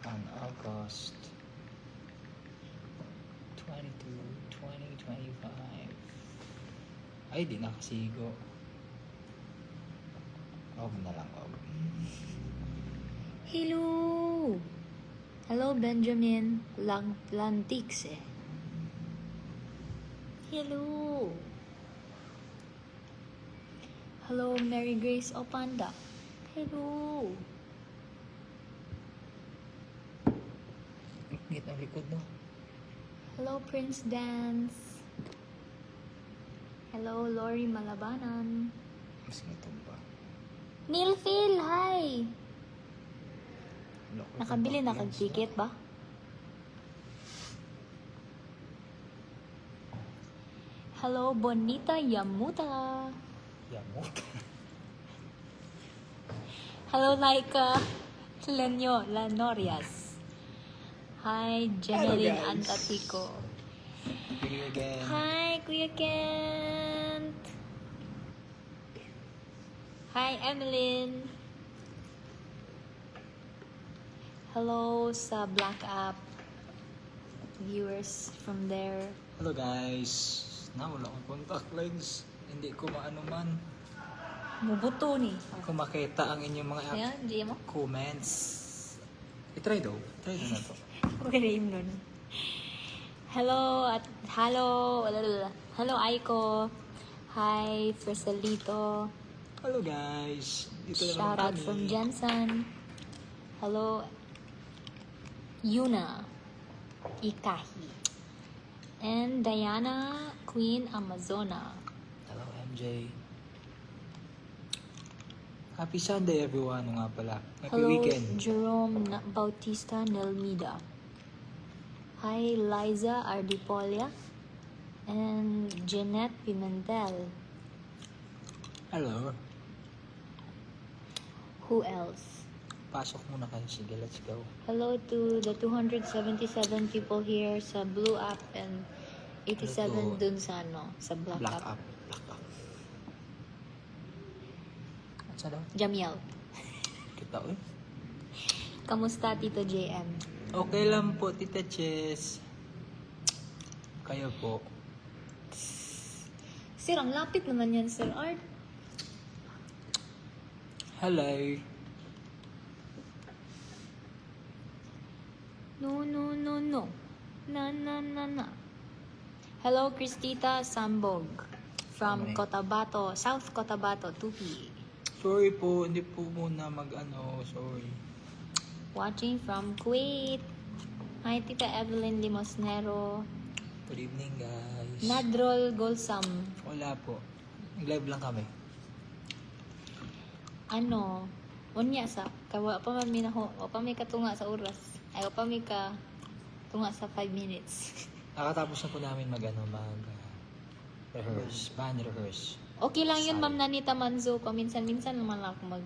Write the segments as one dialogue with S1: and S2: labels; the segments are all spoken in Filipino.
S1: on August 22, 2025. Ay, di nakasigo. Og na lang, og.
S2: Hello! Hello, Benjamin Lantix eh. Hello! Hello, Mary Grace Opanda. Hello!
S1: Ngit ang likod, no?
S2: Hello, Prince Dance. Hello, Lori Malabanan.
S1: Mas ngitong ba?
S2: Neil Phil, hi!
S1: Loko,
S2: Nakabili na
S1: pag-
S2: kag ticket ba? Hello, Bonita Yamuta.
S1: Yamot.
S2: Hello, Laika Lanorias. Hi, Jemeline
S1: Hello, guys.
S2: Antatico.
S1: Here again.
S2: Hi, Kuya Kent. Hi, Emeline. Hello sa Black App viewers from there.
S1: Hello guys. Wala akong contact lens. Hindi ko maano man.
S2: Mubuto ni.
S1: Kung makita ang inyong mga
S2: Ayan, di mo?
S1: comments. I-try daw. Try daw na to.
S2: Okay na yun nun. Hello, hello Aiko. Hi, Frisalito.
S1: Hello guys. Dito na
S2: Shout
S1: naman
S2: out
S1: kami.
S2: from Jensen. Hello, Yuna Ikahi. And Diana Queen Amazona.
S1: Hello MJ. Happy Sunday everyone. Nga pala. Happy
S2: Hello,
S1: weekend.
S2: Jerome Bautista Nelmida. Hi, Liza Ardipolia. And Jeanette Pimentel.
S1: Hello.
S2: Who else?
S1: Pasok muna kayo. Sige, let's go.
S2: Hello to the 277 people here sa Blue App and 87
S1: Hello to
S2: dun sa sa Black,
S1: Black
S2: App.
S1: up. Black up. At sa daw?
S2: Jamiel.
S1: Kita uy.
S2: Kamusta, Tito JM?
S1: Okay lang po, Tita Chess. Kayo po.
S2: Sir, ang lapit naman yan, Sir Art.
S1: Hello.
S2: No. Na. Hello, Christita Sambog from
S1: Okay.
S2: Cotabato, South Cotabato, Tupi.
S1: Sorry po, hindi po muna mag-ano. Sorry.
S2: Watching from Kuwait. Hi, Tita Evelyn Limosnero.
S1: Good evening, guys.
S2: Nadrol Golsam.
S1: Wala po. Live lang kami.
S2: Unya sa, kawa pa man minaho, o pa may katunga sa oras. Ay, o pa may ka tunga sa 5 minutes.
S1: Nakatapos na po namin rehearse. Band rehearse.
S2: Okay lang yun,
S1: Sorry.
S2: Ma'am Nanita Manzo. Paminsan-minsan naman ako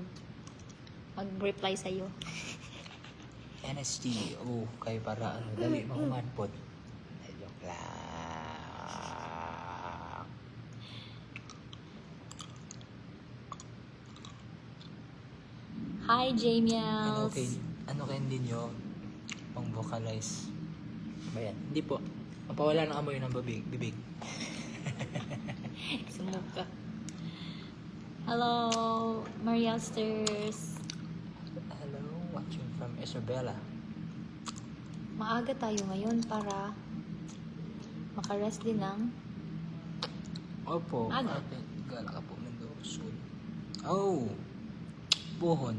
S2: mag-reply sa'yo.
S1: NST. Oh, kayo para ano. Dali, makumadpot. Ay, joke lang.
S2: Hi, Jamiels.
S1: Ano kayo din nyo? Pang vocalize. Ba yan? Hindi po. Mapawala ng amoy ng bibig.
S2: Sumuka. Hello, Marielsters.
S1: Hello, watching from Isabela.
S2: Maaga tayo ngayon para makarest din ng
S1: Opo.
S2: Aga.
S1: Okay. Gala ka po ng soon. Oh! Pohon.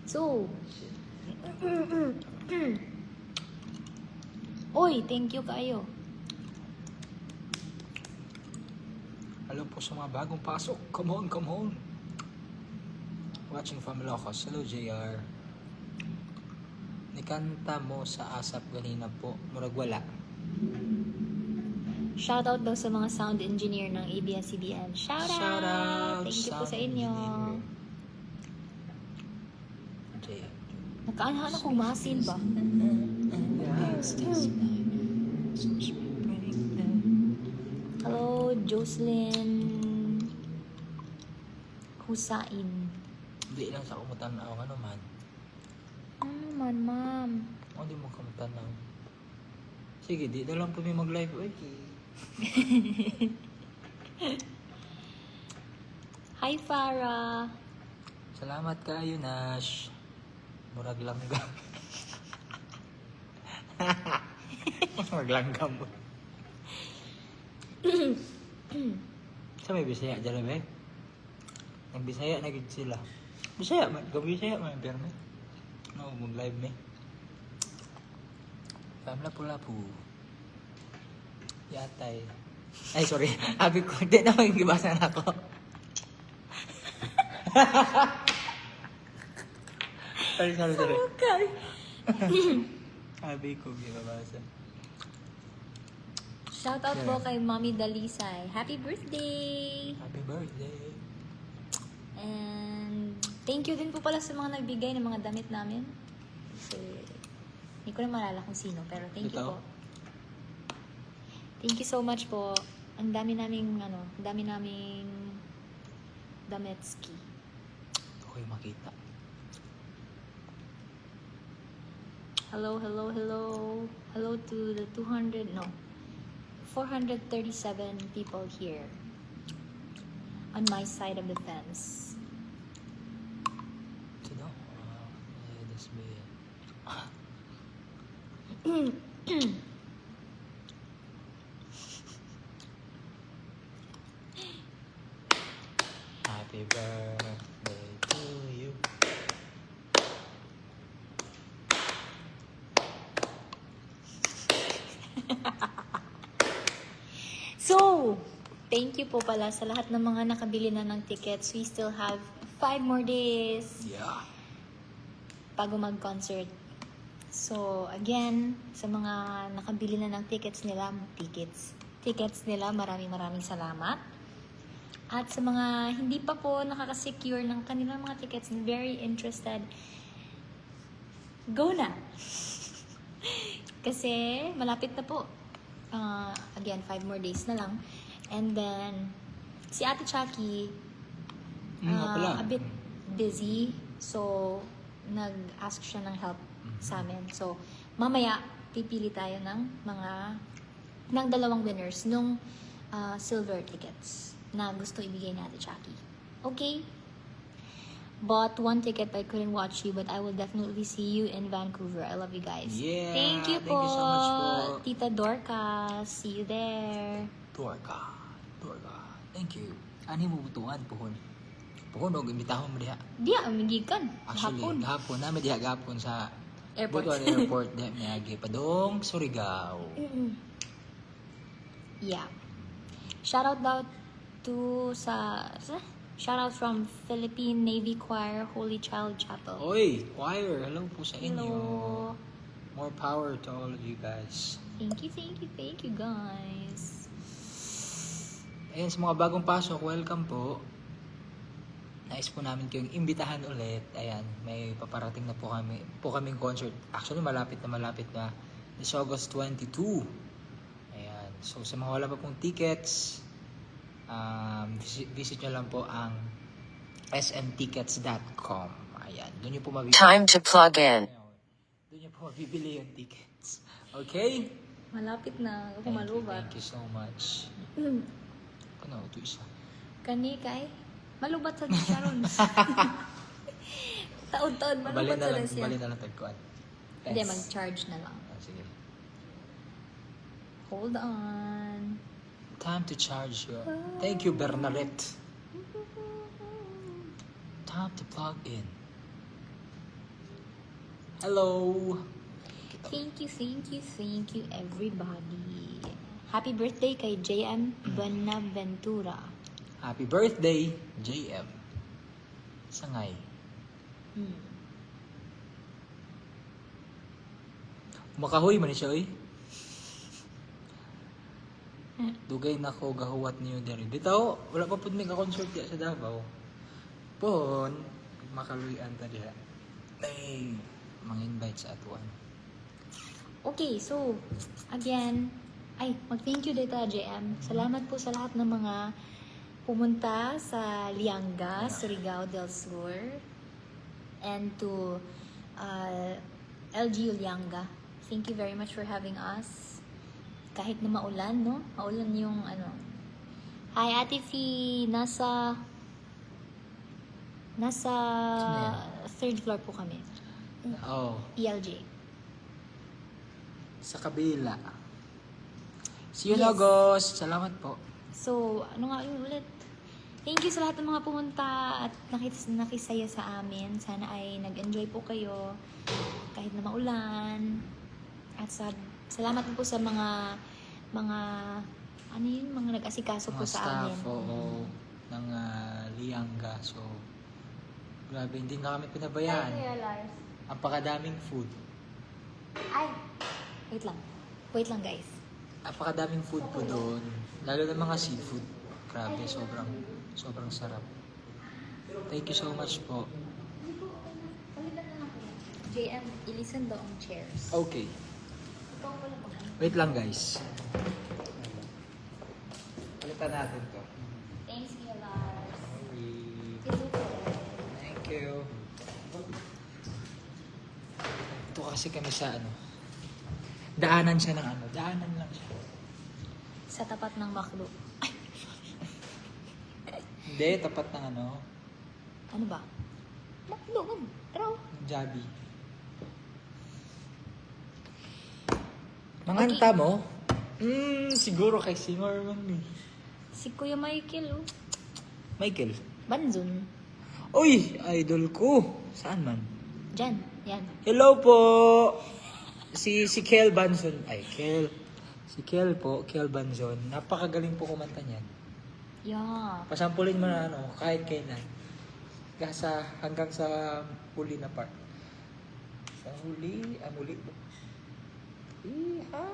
S2: So, Oy, thank you kayo.
S1: Hello po sa mga bagong pasok. Come on. Watching from Ilocos. Hello, JR. Nikanta mo sa ASAP ganina po. Murag wala.
S2: Shoutout daw sa mga sound engineer ng ABS-CBN. Shoutout! Thank you po sa
S1: sound
S2: inyo.
S1: engineer. JR.
S2: Nakaanhaan akong masin ba? Hello, Jocelyn Husain.
S1: Di lang sa kumutan na ano man.
S2: Man, ma'am.
S1: O di mo kamutan na. Sige, di na lang po may mag-live. Uy.
S2: Hi, Farah.
S1: Salamat kayo, Nash. Murag langgam. Maglanggam mo. Sa may Bisaya dyan ba? Ang Bisaya na gid sila. Bisaya man, gabi Bisaya man pero me. No, mag live me. Pamla pula po. Yatay. Ay sorry, abi ko di na magibasa na ako. sorry.
S2: Okay.
S1: Abi ko gibabasa.
S2: Shout out po kay Mommy Dalisay. Happy birthday!
S1: Happy birthday.
S2: And thank you din po pala sa mga nagbigay ng mga damit namin. Kasi hindi ko na maalala kung sino, pero thank you
S1: Ikaw?
S2: po. Thank you so much po. Ang dami naming dametski.
S1: Okay, makita.
S2: Hello to the 437 people here on my side of the fence.
S1: Sino? Das be. Happy birthday to you.
S2: So, thank you po pala sa lahat ng mga nakabili na ng tickets. We still have 5 more days
S1: Yeah.
S2: bago mag-concert. So, again, sa mga nakabili na ng tickets nila, maraming salamat. At sa mga hindi pa po nakaka-secure ng kanilang mga tickets and very interested, go na! Kasi malapit na po. Again, 5 more days na lang. And then, si Ate Chucky,
S1: Pala.
S2: a bit busy. So, nag-ask siya ng help sa amin. So, mamaya, pipili tayo ng dalawang winners nung silver tickets na gusto ibigay ni Ate Chucky. Okay? Bought 1 ticket but I couldn't watch you, but I will definitely see you in Vancouver. I love you guys.
S1: Yeah,
S2: Thank you
S1: thank you so much po.
S2: Tita Dorcas. See you there.
S1: Dorka. Thank you. Ani mo butuan pohon. Pohon og imbitahon mo diha.
S2: Dia,amigikan.
S1: Actually, gahapon na diha gahapon sa
S2: Airport.
S1: Butuan Airport diha miagi padong Surigao.
S2: Yeah. Shout out daw to shout out from Philippine Navy Choir, Holy Child Chapel.
S1: Oy, choir, hello po sa inyo.
S2: Hello.
S1: More power to all of you guys.
S2: Thank you guys.
S1: Ayan, sa mga bagong pasok, welcome po. Nais po namin kayong imbitahan ulit. Ayan, may paparating na po kaming concert. Actually, malapit na. This August 22. Ayan, so sa mga wala pa pong tickets, visit nyo lang po ang smtickets.com. Ayan, doon nyo po mabibili.
S3: Time to plug in.
S1: Doon nyo po mabibili yung tickets. Okay?
S2: Malapit na ako malubat.
S1: Thank you so much. Ano, ito isa.
S2: Kani kay malubat sa Sharon. Taon-taon malubat sa siya.
S1: Bali na lang tagkuan.
S2: Hindi, mag-charge na lang.
S1: Sige.
S2: Hold on.
S1: Time to charge you. Thank you, Bernadette. Time to plug in. Hello.
S2: Thank you, everybody. Happy birthday kay JM Buenaventura.
S1: Happy birthday, JM. Sangay. Makahoy man siya, oy. Dugay na ko gahuwat niyo diri. Bitaw, wala pa pud may ka-concert diya sa Davao. Pon, makaluyan ta diha. Ay, mang-invite sa atuan.
S2: Okay, so, again, mag-thank you dito, JM. Salamat po sa lahat ng mga pumunta sa Lianga, Surigao del Sur. And to LG Ulianga, thank you very much for having us. Kahit na maulan, no? Maulan yung ano. Hi, Ate Fee. Nasa
S1: na yan?
S2: third floor po kami.
S1: Oh,
S2: ELJ.
S1: sa kabila. See you,
S2: Yes.
S1: Logos. Salamat po.
S2: So, ano nga yun ulit? Thank you sa lahat ng mga pumunta at nakisaya sa amin. Sana ay nag-enjoy po kayo kahit na maulan. At salamat po sa mga ano yun, mga nag-asikaso po
S1: Mga
S2: sa amin.
S1: staff, oo, ng Lianga. So, grabe, hindi na kami pinabayaan.
S2: Lars.
S1: Ang pakadaming food.
S2: Ay! Wait lang guys.
S1: Napakadaming food po doon. Lalo na mga seafood. Grabe, sobrang sarap. Thank you so much po.
S2: JM, ilisan daw ang chairs.
S1: Okay. Wait lang guys. Palitan natin to.
S2: Thanks, Kuya Lars.
S1: Thank you. Ito kasi kami sa ano. Daanan siya ng ano. Daanan lang siya.
S2: Sa tapat ng Macdo.
S1: Hindi, tapat ng ano.
S2: Ano ba? Macdo, raw.
S1: Ng Jabi. Manganta mo? Siguro kay singer man eh.
S2: Si Kuya Michael, oh.
S1: Michael.
S2: Banzon.
S1: Uy, idol ko. Saan man?
S2: Diyan, yan.
S1: Hello po. Si Kel Banzon. Ay, Kel. Si Kel po, Kel Banzon. Napakagaling po kumanta niyan.
S2: Yeah.
S1: Pasampulin mo na ano, kahit kailan. Hanggang sa huli na part. Sa huli, muli. Iha.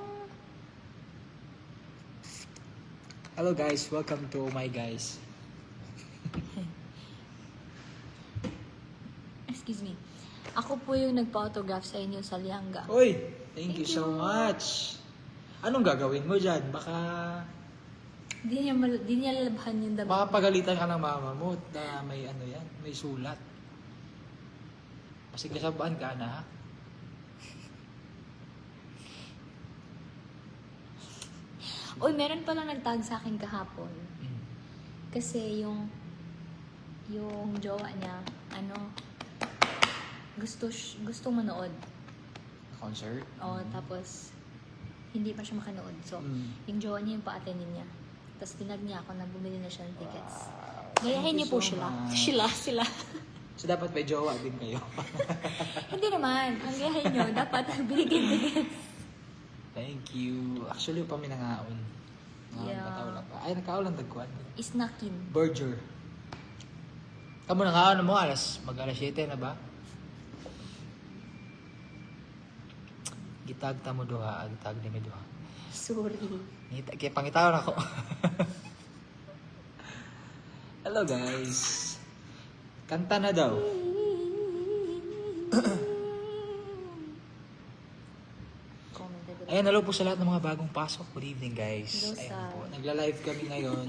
S1: Hello guys, welcome to my guys.
S2: Excuse me. Ako po yung nagpa-autograph sa inyo sa Lianga.
S1: Uy, thank you
S2: Thank
S1: so
S2: you.
S1: much. Anong gagawin mo dyan? Baka
S2: Di niya lalabhan yung damit.
S1: pagalitan ka ng mama mo na may ano yan, may sulat. Kasi kasabaan ka na ha?
S2: Uy, meron palang nagtag sa akin kahapon.
S1: Mm.
S2: Kasi yung jowa niya, ano, gusto manood.
S1: Concert?
S2: O, tapos, hindi pa siya makanood. So,
S1: Mm.
S2: yung jowa niya yung pa-attendin niya. Tapos, tinag niya ako na bumili na siya ng tickets.
S1: Wow.
S2: Gayahin
S1: Thank
S2: niyo
S1: you
S2: po
S1: so
S2: sila.
S1: much.
S2: Sila.
S1: So dapat may jowa din kayo.
S2: Hindi naman. Ang gayahin niyo, dapat binigyan tickets.
S1: Thank you. Actually, pa may nangaon.
S2: Yeah.
S1: Patawala pa. Ay, nakaulan tagkuhan.
S2: Isnakin.
S1: Burger. Kamu nangaon mo, mag-alas 7 na ba? Gitag ta mo duha, gitag ni mi duha.
S2: Sorry.
S1: Kaya pangitaw na ako. Hello guys. Kanta na daw. Ayan, hello po sa lahat ng mga bagong pasok. Good evening guys.
S2: Hello,
S1: Ayan
S2: Sal.
S1: po. Nagla-live kami ngayon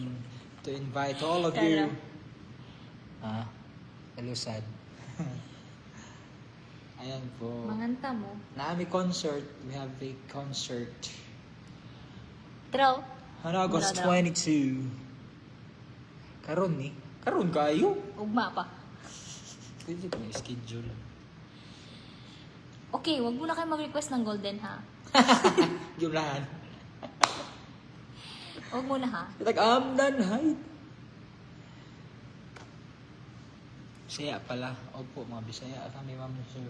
S1: to invite all of you. Hello Sad. Ayan po.
S2: Manganta mo.
S1: Naami concert. We have a concert.
S2: Traw.
S1: On August
S2: Wala daw.
S1: 22. Karon ni. Karon kayo.
S2: Ugma pa.
S1: Pwede ko na schedule.
S2: Okay, wag mo na kayo mag-request ng golden ha.
S1: Jumlahan.
S2: Wag mo na ha.
S1: Tag-amdan, hay. Bisaya pala. Opo, mga Bisaya. Kami, ma'am, sir.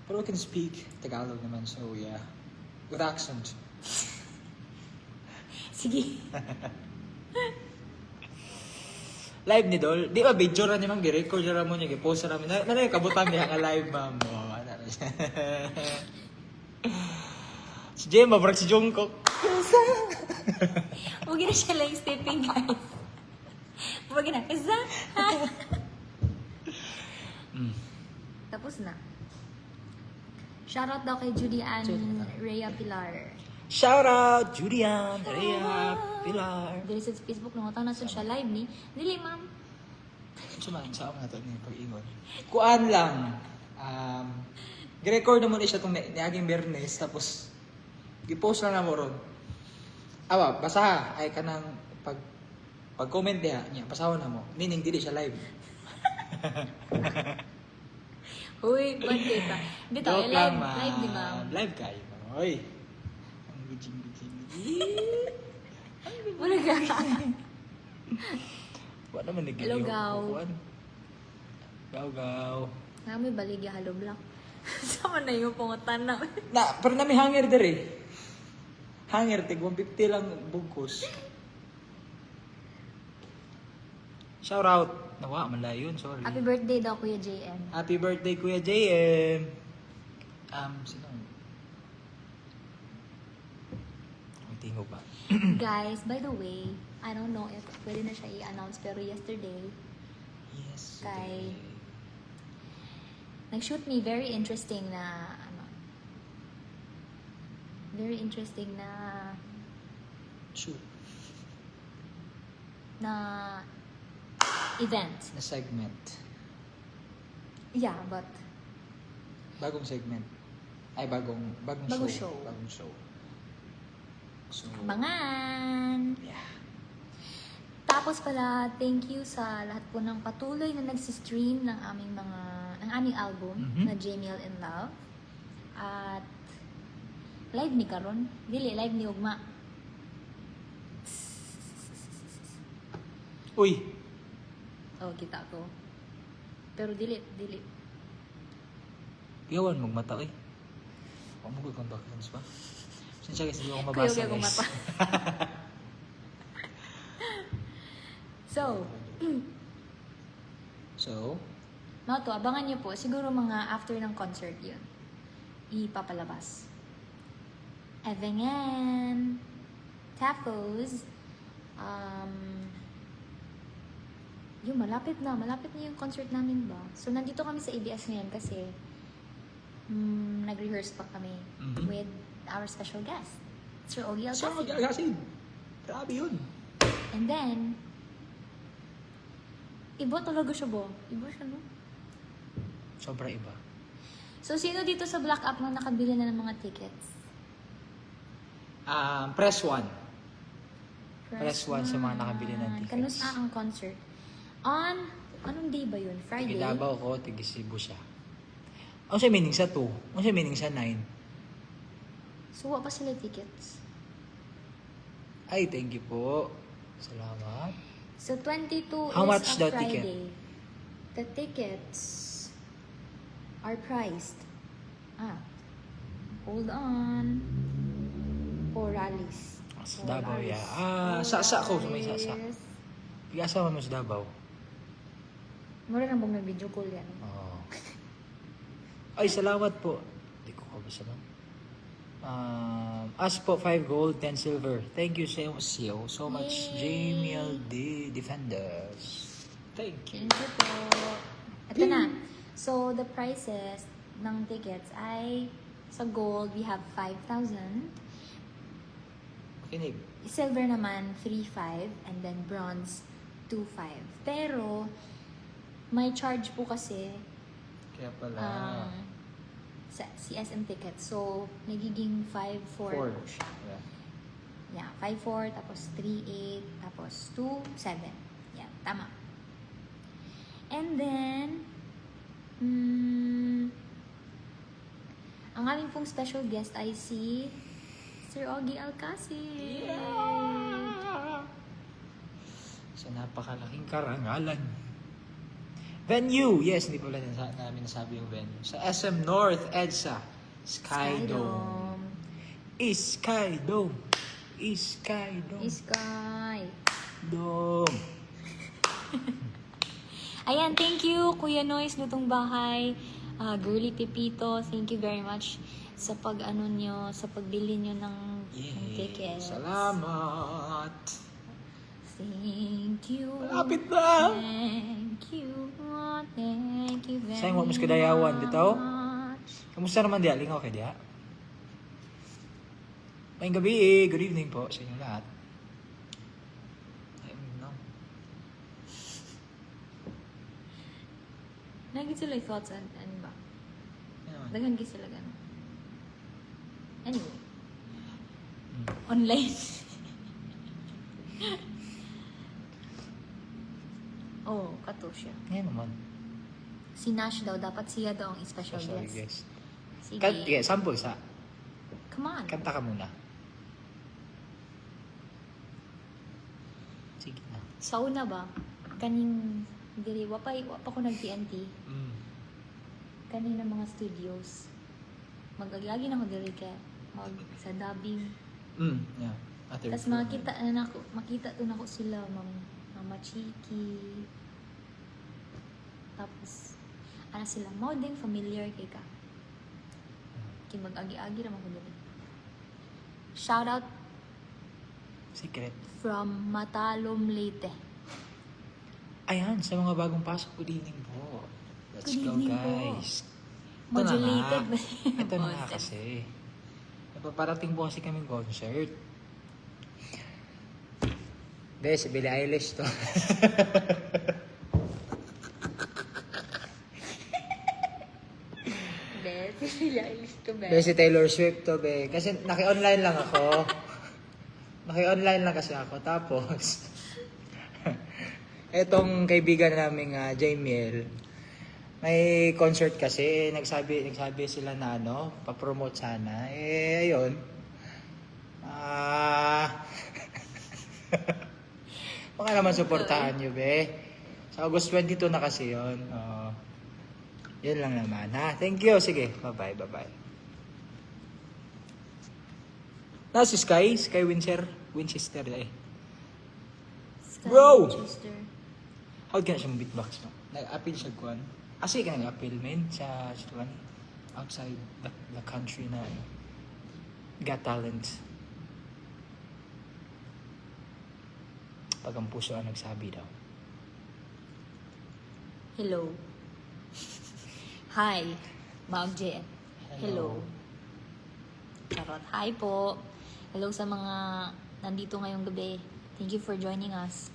S1: Pero we can speak Tagalog naman, so yeah. With accent.
S2: Sige.
S1: Live ni Dol. Di ba, video ra niya, ma'am. Gi-record ra mo niya. Gi-post ra mo. Nanay, kabutang niya nga live, ma'am. Oh, ano na siya. Si Jem, mabrag si Jungkook.
S2: Huwag na siya lang stepping, guys. Huwag na. Kasa.
S1: Mm.
S2: Tapos na. Shoutout daw kay Judy Ann Rhea Pilar.
S1: Shout out, Julian, Rhea, Pilar.
S2: Dili sa Facebook, nangutan na siya live ni. Dili, ma'am.
S1: Sumahan sa ako na ito niya pag-ingon. Kuan lang. Gi-record naman siya itong niaging Bernes. Tapos, i-post lang na mo ron. Awa, basa. Ay ka nang pag-comment niya, pasahon na mo. Meaning, dili siya live.
S2: Uy, ba't kita? Hindi tayo,
S1: Joke lang,
S2: live di ma'am.
S1: Live kayo. Oy. Ang bijing-bijing.
S2: Wala ka.
S1: Wala naman nagiging.
S2: Hello, Gaw.
S1: Gaw.
S2: May baligya halo block. Sama na yung pungutan na.
S1: Pero nami hanger dere. Hanger, tig 150 lang bugkos. Shout out. Nawa, malayon, sorry.
S2: Happy birthday daw, Kuya JM.
S1: Happy birthday, Kuya JM. Sino? Ang tingo ba?
S2: Guys, by the way, I don't know if pwede na siya i-announce, pero yesterday,
S1: Yes.
S2: Kay- nag-shoot me very interesting na,
S1: Shoot.
S2: na event.
S1: Na segment.
S2: Yeah, but
S1: Bagong segment. Ay, bagong
S2: Bagong show.
S1: Bagong show. So,
S2: abangan!
S1: yeah.
S2: Tapos pala, thank you sa lahat po ng patuloy na nagsistream ng aming album
S1: Mhm.
S2: na Jamiel in Love. At live ni Karon. Dili, live ni Ugma.
S1: Uy!
S2: Oh, kita ko. Pero dili.
S1: Iyawan mong mata eh. Huwag mo kong documents ba? Sinsya guys, hindi ako
S2: Kuya,
S1: mabasa
S2: kung
S1: guys.
S2: mata. So,
S1: So,
S2: mga to, abangan nyo po. Siguro mga after ng concert yun. Ipapalabas. Abangan! Tapos, yung malapit na yung concert namin ba? So, nandito kami sa ABS ngayon kasi nag-rehearse pa kami
S1: Mhm.
S2: with our special guest, Sir Ogie
S1: so
S2: Alcacid.
S1: mag-agasin. Grabe yun.
S2: And then, iba talaga siya ba? Iba siya, no?
S1: Sobra iba.
S2: So, sino dito sa Black Up na nakabili na ng mga tickets?
S1: Press 1. Press 1 sa mga nakabili ng tickets.
S2: Kanusta ang concert? On, anong day ba yun? Friday?
S1: Tigilabaw ko, tigisibo siya. Ano siya meaning sa 2? Ano siya meaning sa 9?
S2: So, wa pa sila tickets?
S1: Ay, thank you po. Salamat.
S2: So, 22
S1: How
S2: is
S1: much
S2: a
S1: the
S2: Friday.
S1: ticket?
S2: The tickets are priced. Hold on. 4 rallies.
S1: Sa
S2: 4
S1: Davao,
S2: rallies.
S1: yeah.
S2: 4
S1: Sa ko, may sa.
S2: rallies.
S1: Pigasa mo sa Davao.
S2: Mura na bang video call yan?
S1: Oo. Ay, salamat po. Hindi ko kabisa ba? As po, 5 gold, 10 silver. Thank you so much,
S2: Yay!
S1: Jamiel D. Defenders. Thank you.
S2: Thank you po. Ito na. So, the prices ng tickets ay sa gold, we have 5,000.
S1: Kinig.
S2: Silver naman, 3,500. And then bronze, 2,500. Pero, may charge po kasi
S1: Kaya pala.
S2: sa CSM ticket. So, nagiging 5,400 po siya.
S1: Yeah.
S2: Yeah, 5,400, tapos 3,800, tapos 2,700. Yeah, tama. And then, ang aming pong special guest ay si Sir Ogie Alcacid.
S1: Sa napakalaking karangalan. Venue! Yes, hindi pala namin nasabi yung venue. Sa SM North, EDSA. Skydome. Skydome. Skydome.
S2: Sky.
S1: Dome.
S2: Ayan, thank you, Kuya Noyce, Lutong Bahay, Girly Pipito, thank you very much sa sa pagbili nyo ng tickets.
S1: Salamat.
S2: Thank you.
S1: Malapit na.
S2: Thank you. Thank you very
S1: Sayang, wag mo sa kadayawan, bitaw.
S2: much.
S1: Kamusta naman diya? Lingaw kay diya? Maying gabi. Good evening po sa inyo lahat.
S2: Naging sila yung thoughts and ano ba?
S1: Yan naman.
S2: Daghan gid sila gano'n. Anyway,
S1: Mm.
S2: online. Oh, kato siya.
S1: Yan naman.
S2: Si Nash daw, dapat siya daw ang special
S1: Sorry,
S2: guest.
S1: guys.
S2: Sige.
S1: Sample sa.
S2: Come on.
S1: Kanta ka muna. Sige na.
S2: Sa una ba, kaning diri wa pa ko nag-TNT.
S1: Mm.
S2: Kanina mga studios. Mag-agi na ako diri ka mag sa dubbing.
S1: Yeah. Ate
S2: Tapos
S1: Ruth.
S2: makita to na ko sila Mama Chiki. Tapos ana sila mo din familiar kay ka. Kay mag-agi-agi ra man ko diri. Shout out
S1: Secret.
S2: from Matalom, Leyte.
S1: Ayan, sa mga bagong pasok, good evening po. Let's
S2: Good
S1: go,
S2: evening po.
S1: guys. Ito
S2: Modulated
S1: na
S2: ba?
S1: nga. Ito na nga kasi. Napaparating po kasi kaming concert. Be, si Billie Eilish to.
S2: Be, sila ilis to be.
S1: Be, si Taylor Swift to, be. Kasi naki-online lang ako. Naki-online lang kasi ako. Tapos, etong kaibigan naming Jamiel, may concert kasi, nagsabi sila na pa-promote sana. Ayun. Baka naman suportahan nyo, be. Sa August 22 na kasi yun. Yun lang naman, ha? Thank you. Sige, bye-bye, bye-bye. Si Sky Winchester, eh.
S2: Sky
S1: Bro!
S2: Manchester.
S1: How ka na siyang beatbox, no? Nag-appeal siya kuhan. Kasi ka nag-appeal, men, sa kuhan. Outside the country na, Got Talent. Pag ang puso ang nagsabi daw.
S2: Hello. Hi, Ma'am Jen. Hello. Charot. Hi po. Hello sa mga nandito ngayong gabi. Thank you for joining us.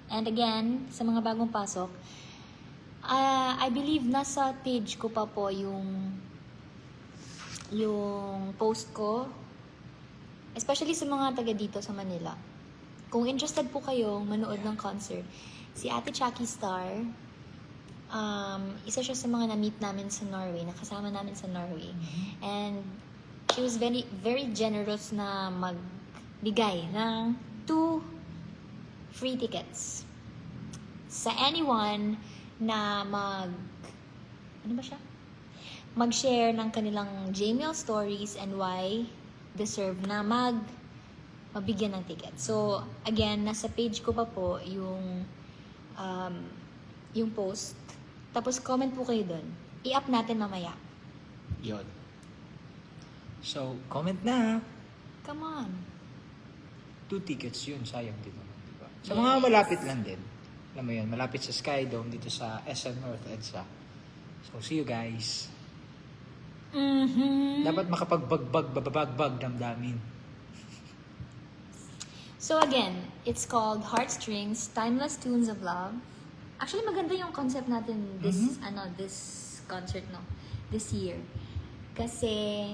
S2: And again, sa mga bagong pasok, I believe nasa page ko pa po yung post ko. Especially sa mga taga dito sa Manila. Kung interested po kayong manood ng concert, si Ate Chucky Star, isa siya sa mga na-meet namin sa Norway, nakasama namin sa Norway. And she was very, very generous na magbigay ng 2 free tickets sa anyone na mag-share ng kanilang Jamiel stories and why deserve na mabigyan ng ticket. So, again, nasa page ko pa po yung post. Tapos, comment po kayo dun. I-up natin mamaya.
S1: Yun. So, comment na.
S2: Come on.
S1: 2 tickets yun, sayang din naman, di ba? Sa
S2: Yes.
S1: mga malapit lang din. Alam mo yun, malapit sa Sky Dome, dito sa SM North EDSA. So, see you guys. Dapat makapagbagbag damdamin.
S2: So again, it's called Heartstrings, Timeless Tunes of Love. Actually, maganda yung concept natin this concert, no? This year. Kasi,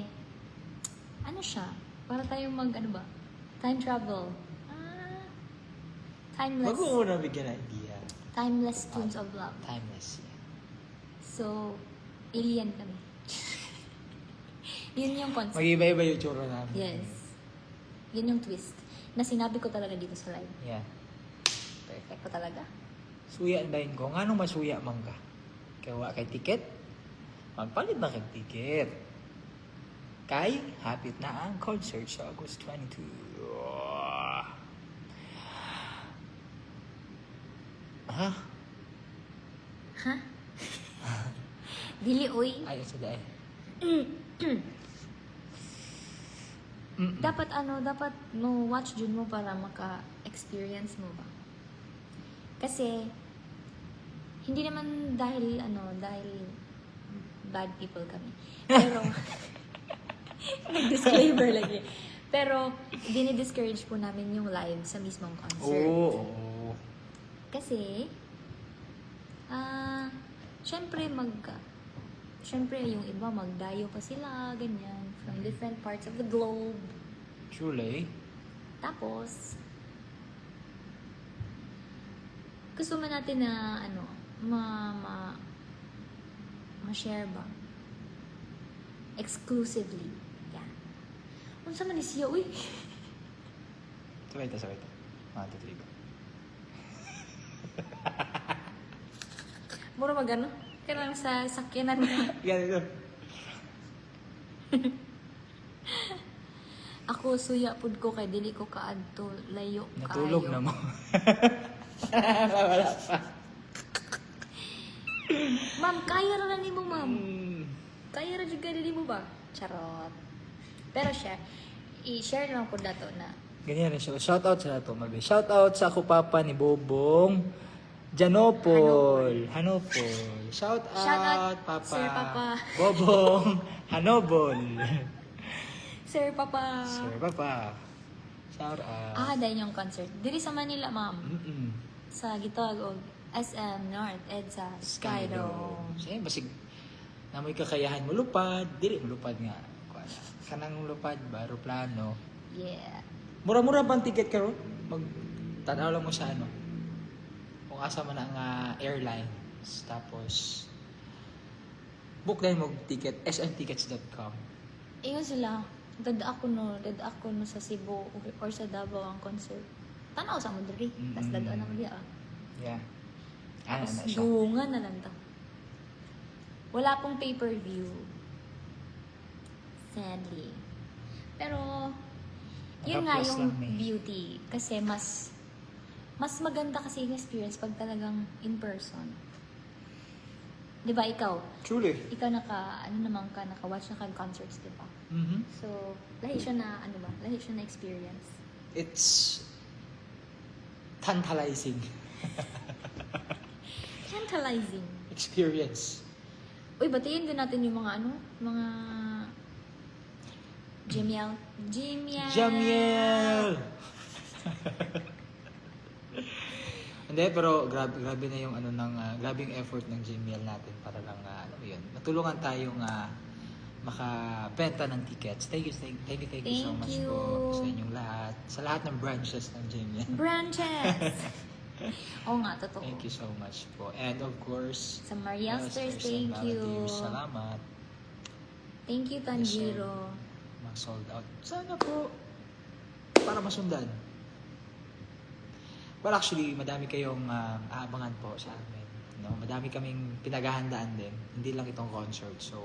S2: ano siya? Para tayong time travel. Timeless.
S1: Wag mo muna bigyan ng idea.
S2: Timeless Tunes of Love.
S1: Timeless. Yeah.
S2: So, alien kami. Yun yung concept.
S1: Mag-iba-iba yung tsura namin.
S2: Yes. Yun yung twist. Na sinabi ko talaga dito sa live.
S1: Yeah.
S2: Perfect ko talaga.
S1: Suya dahin ko. Nga nung masuya man ka? Kaya kay ticket? Magpalit na kay ticket. Kay, hapit na ang concert sa August 22. Ha?
S2: Ha? Dili, oy.
S1: Ayaw sa dahil.
S2: Dapat mo watch dun mo para maka-experience mo ba? Kasi, hindi naman dahil bad people kami. Pero, nag-disclaimer lagi. Pero, dinidiscourage po namin yung live sa mismong concert.
S1: Oo.
S2: Kasi, syempre yung iba magdayo pa sila, ganyan, from different parts of the globe.
S1: Truly.
S2: Tapos, gusto man natin na, ma-share ba? Exclusively. Yan. Unsa man ni siya, uy?
S1: Sabay ta. 1, 2, 3 go.
S2: Mura magano? Kailangan sa sakyanan na.
S1: Ganito.
S2: Ako, suya pud ko kay dili ko kaadto layo
S1: Natulog
S2: kaayo.
S1: na mo. Wala pa.
S2: Ma'am, kaya ra na nimo, ma'am.
S1: Mm.
S2: Kaya ra jud dili mo ba? Charot. Pero i-share lang ko dato na.
S1: Ganyan rin siya. Shoutout sa nato, Mabe. Shoutout sa ako papa ni Bobong Janopol. Hanopol. Shoutout,
S2: Shoutout,
S1: Papa.
S2: Sir Papa.
S1: Bobong Hanobol.
S2: Sir Papa.
S1: Sir Papa. Shoutout.
S2: Dahil yung concert. Diri sa Manila, ma'am.
S1: Mm-mm.
S2: Sa Gitog o SM North, EDSA, Skydome.
S1: Sige, basig namoy kakayahan mo lupad. Dili mo lupad nga. Kuala. Kanang lupad ba? Aeroplano.
S2: Yeah.
S1: Mura-mura bang ticket karon? Tanaw lang mo sa ano. Kung asa man ang airlines. Tapos book din mo ticket sntickets.com.
S2: Ingon sila, dad ako no sa Cebu or sa Davao ang concert. Tanaw sa mo diri. Tas dadaan na mo diya.
S1: Yeah. Ano
S2: Tapos
S1: na siya?
S2: dungan na lang ta. Wala pong pay-per-view. Sadly. Pero yun nga
S1: Naka-plus
S2: yung
S1: lang, eh.
S2: beauty. Kasi mas maganda kasi yung experience pag talagang in person. Di ba ikaw?
S1: Truly.
S2: Ikaw naka-watch na concerts, di ba?
S1: Mm-hmm.
S2: So, lahi siya na experience.
S1: It's tantalizing
S2: Tantalizing.
S1: experience.
S2: Uy, batiin din natin yung mga Jamiel.
S1: Jamiel! Hindi, pero grabe na yung grabe yung effort ng Jamiel natin para lang yun. Matulungan tayong makabenta ng tickets. Thank you so much
S2: Thank you.
S1: po sa inyong lahat. Sa lahat ng branches ng Jamiel.
S2: Branches! Oo nga, totoo.
S1: Thank you so much po. And of course,
S2: Sa Mariasters,
S1: Mariasters
S2: thank
S1: and
S2: you.
S1: relatives, salamat.
S2: Thank you, Tanjiro.
S1: Mag-sold out. Sana po para masundan. Well, actually, madami kayong aabangan po sa amin. No? Madami kaming pinaghahandaan din. Hindi lang itong concert. So,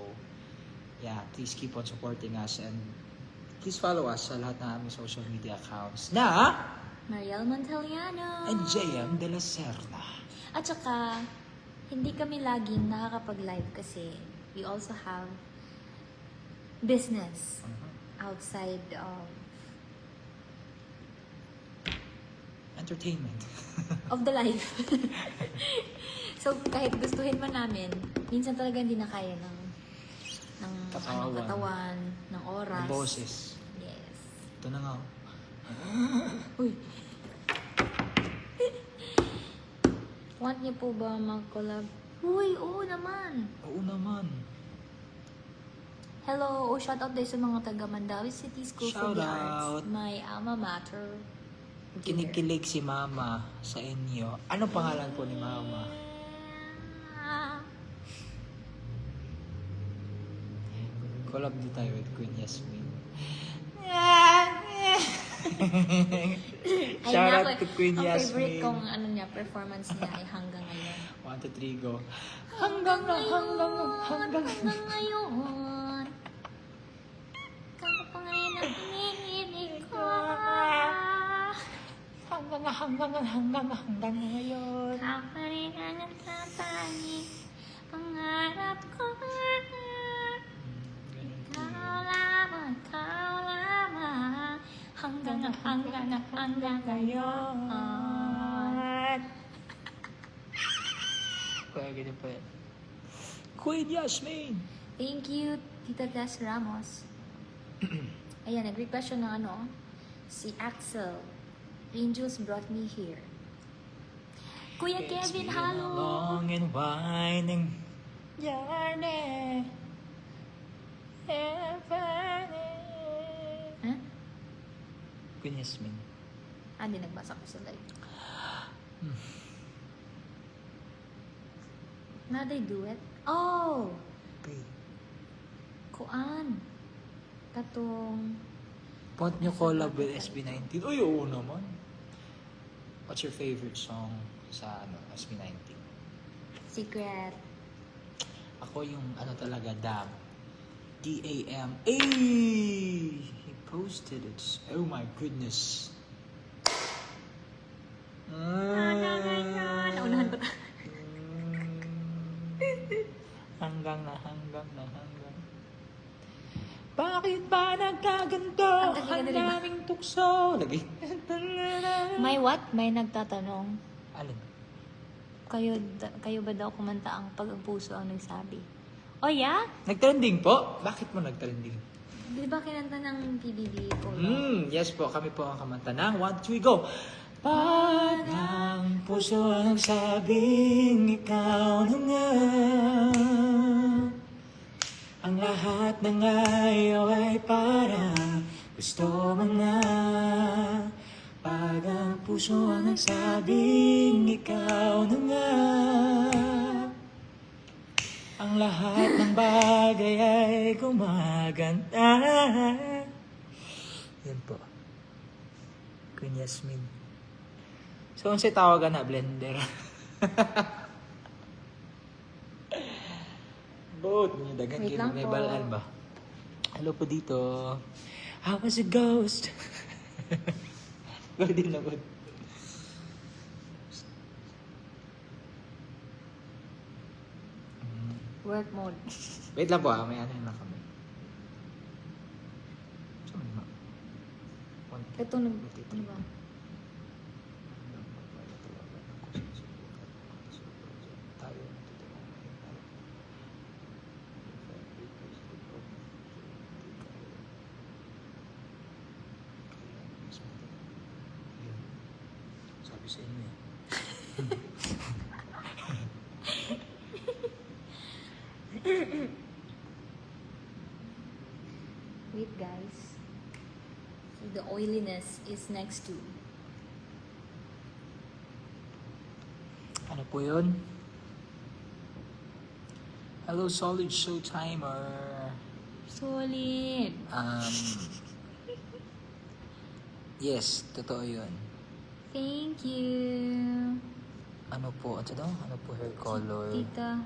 S1: yeah, please keep on supporting us and please follow us sa lahat ng aming social media accounts na
S2: Mariel Monteliano.
S1: and JM De La Serna.
S2: At saka, hindi kami laging nakakapag-live kasi we also have business outside
S1: Entertainment.
S2: of the life. So, kahit gustuhin man namin, minsan talaga hindi na kaya ng katawan, ng oras.
S1: Ng boses.
S2: Yes.
S1: Ito na nga.
S2: Uy. Want niyo po ba mag-collab? Uy, oo naman.
S1: Oo naman.
S2: Hello, shout out din sa mga taga Mandawi City School for the
S1: Shout out.
S2: Arts. My alma mater.
S1: Kinikilig si Mama sa inyo. Ano pangalan po ni Mama? Collab din tayo with Queen Yasmin. Shout out to Queen
S2: ang
S1: Yasmin.
S2: favorite kong performance niya ay hanggang ngayon.
S1: 1, 2, 3, go.
S2: Hanggang ngayon. Hanggang ngayon. Kapangalan ang hinihilig ko.
S1: Hanggang ngayon.
S2: Kaparingan ang tatanging pangarap ko. Ikaw lamang. Hanggang ngayon.
S1: Kaya ganyan pa yan. Queen Yasmin!
S2: Thank you, Tita Tess Ramos. Ayan, nag-request siya ng si Axel. Angels brought me here. Kuya
S1: It's
S2: Kevin,
S1: been a
S2: hello!
S1: long and winding Yarne.
S2: Ha?
S1: Queen Yasmin.
S2: Hindi nagbasa ko sa live. Another duet? Oh!
S1: Okay.
S2: Kuan. Katong...
S1: Want nyo collab with SB19? Uy, oo naman. What's your favorite song sa SB19?
S2: Secret.
S1: Ako yung talaga, Dam. D-A-M. Ay! He posted it. Oh my goodness.
S2: Naunahan ko.
S1: Hanggang na. Bakit ba nagkaganto? Ang daming tukso. Lagi.
S2: May what? May nagtatanong.
S1: Alin?
S2: Kayo ba daw kumanta ang Pag-ang-Puso ang nagsabi? Oh, yeah?
S1: Nagtrending po? Bakit mo nagtrending?
S2: Di ba kinanta ng PBB po?
S1: Yes po. Kami po ang kamanta ng 1, 2, go! Pag ang puso ang sabing ikaw na nga, ang lahat ng ayaw ay para gusto mo na. Pag ang puso ang nagsabing ikaw na nga, ang lahat ng bagay ay gumaganda. Yan po. Queen Yasmin. So, ang tawagan na blender. Boat. Dagan
S2: Wait
S1: kayo
S2: lang
S1: may
S2: po.
S1: balaan ba? Hello po dito. I was a ghost. Good din na good.
S2: Work mode.
S1: Wait lang po may ano na kami. Saan ba?
S2: Ito ano ba?
S1: Sabi sa inyo eh.
S2: Wait, guys. The oiliness is next to.
S1: Ano po yun? Hello, Solid Showtimer.
S2: Solid.
S1: Yes, totoo yun.
S2: Thank you.
S1: Ano po? Ano po hair color?
S2: Tita.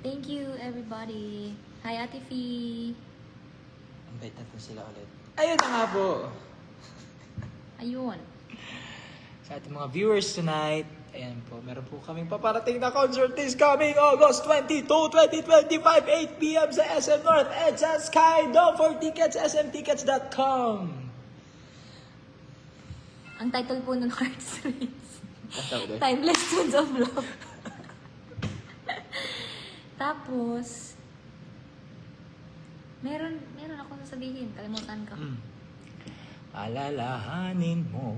S2: Thank you, everybody. Hi, Ate Fee.
S1: Invite natin sila ulit. Ayun na nga po.
S2: Ayun.
S1: Sa ating mga viewers tonight, ayan po, meron po kaming paparating na concert this coming August 22, 2025, 8 p.m. sa SM North and sa Sky Dome. For tickets, smtickets.com.
S2: Ang title po ng Heartstrings.
S1: Kanta ulit.
S2: Timeless Tunes of Love. Tapos, meron ako sasabihin. Kalimutan ko.
S1: Alalahanin mo.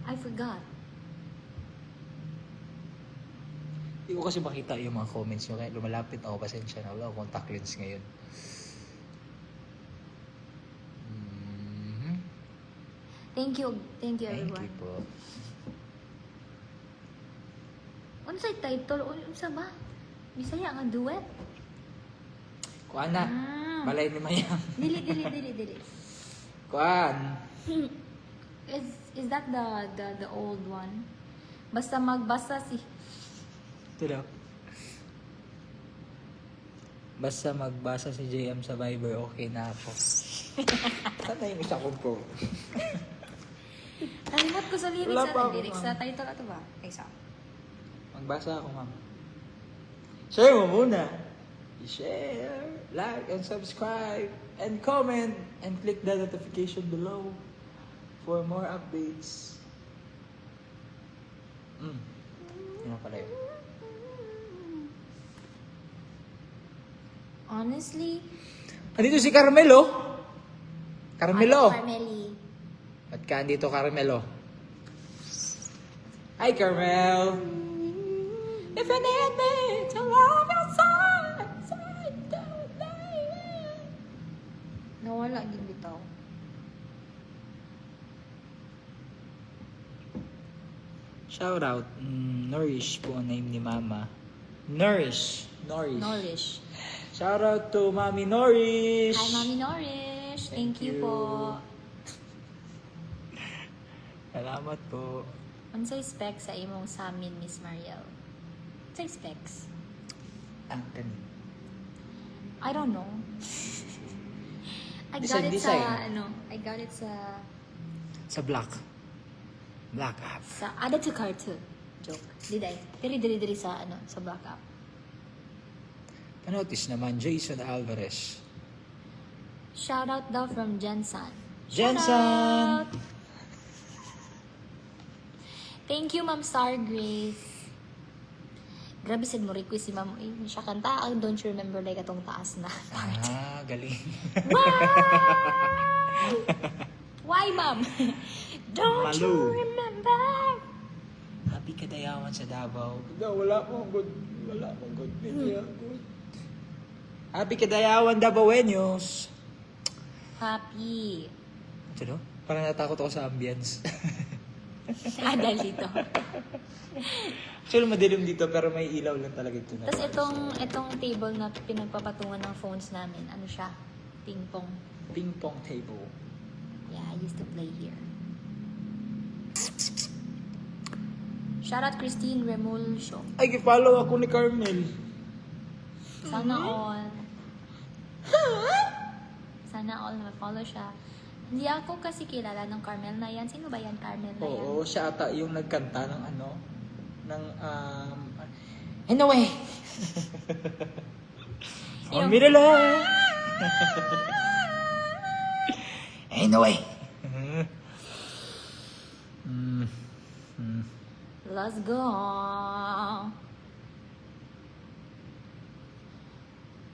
S2: I forgot.
S1: Hindi ko kasi makita yung mga comments nyo. Kaya lumalapit ako. Pasensya na. Wala akong contact lens ngayon.
S2: Thank you
S1: Thank
S2: everyone.
S1: you po.
S2: Ano sa title? Ano sa ba? Bisaya nga duet?
S1: Kuan na. Malay ni Mayang.
S2: Dili.
S1: Kuan.
S2: Is that the old one? Basta magbasa si...
S1: Ito daw. Basta magbasa si JM sa Viber, okay na ako. Saan na yung isa ko po?
S2: Nalimot ko sa lyrics
S1: Wala pa
S2: sa
S1: ako,
S2: lyrics.
S1: ma'am.
S2: Sa title ato ba? Isa.
S1: Magbasa ako, ma'am. Share mo muna. share, like, and subscribe, and comment, and click the notification below for more updates. Yun na pala yun.
S2: Honestly,
S1: Andito si Carmelo. Carmelo.
S2: Carmeli.
S1: Ba't ka andito, Carmelo? Hi, Carmel. If you need me to love your side,
S2: Nawala din bitaw.
S1: Shout out, Nourish po ang name ni Mama. Nourish.
S2: Norish.
S1: Shout out to Mami Nourish.
S2: Hi, Mami Norish. Thank
S1: Thank
S2: you
S1: you.
S2: po.
S1: Salamat po.
S2: Unsay specs sa imong samin, Miss Mariel? Unsay specs?
S1: Ang kanin.
S2: I don't know. I
S1: Design,
S2: got it
S1: design.
S2: I got it
S1: Sa Black App.
S2: sa Ada to Cartoon. Joke. Diday. Diri sa Black App.
S1: Panotis naman, Jason Alvarez.
S2: Shout out daw from Jensen.
S1: Jensen!
S2: Shout out! Thank you, Ma'am Star Grace. Grabe sad mo request si Ma'am. Siya kanta, I don't you remember like atong taas na.
S1: Galing.
S2: Why, Ma'am? Don't you
S1: Malu.
S2: remember?
S1: Happy Kadayawan sa Davao. Wala pong good video. Happy Kadayawan, Davaoenos.
S2: Happy.
S1: Ano? Parang natakot ako sa ambience.
S2: Dahil dito.
S1: Actually, madilim dito pero may ilaw lang talaga ito.
S2: Tapos itong table na pinagpapatungan ng phones namin, ano siya? Ping pong.
S1: Ping pong table.
S2: Yeah, I used to play here. Shout out Christine Remulsio.
S1: Ay, follow ako ni Carmel.
S2: Sana all. Sana all ma-follow siya. Hindi ako kasi kilala ng Carmel na yan. Sino ba yan, Carmel na yan?
S1: Oo, siya ata yung nagkanta ng anyway. On me to love. Anyway.
S2: Let's go.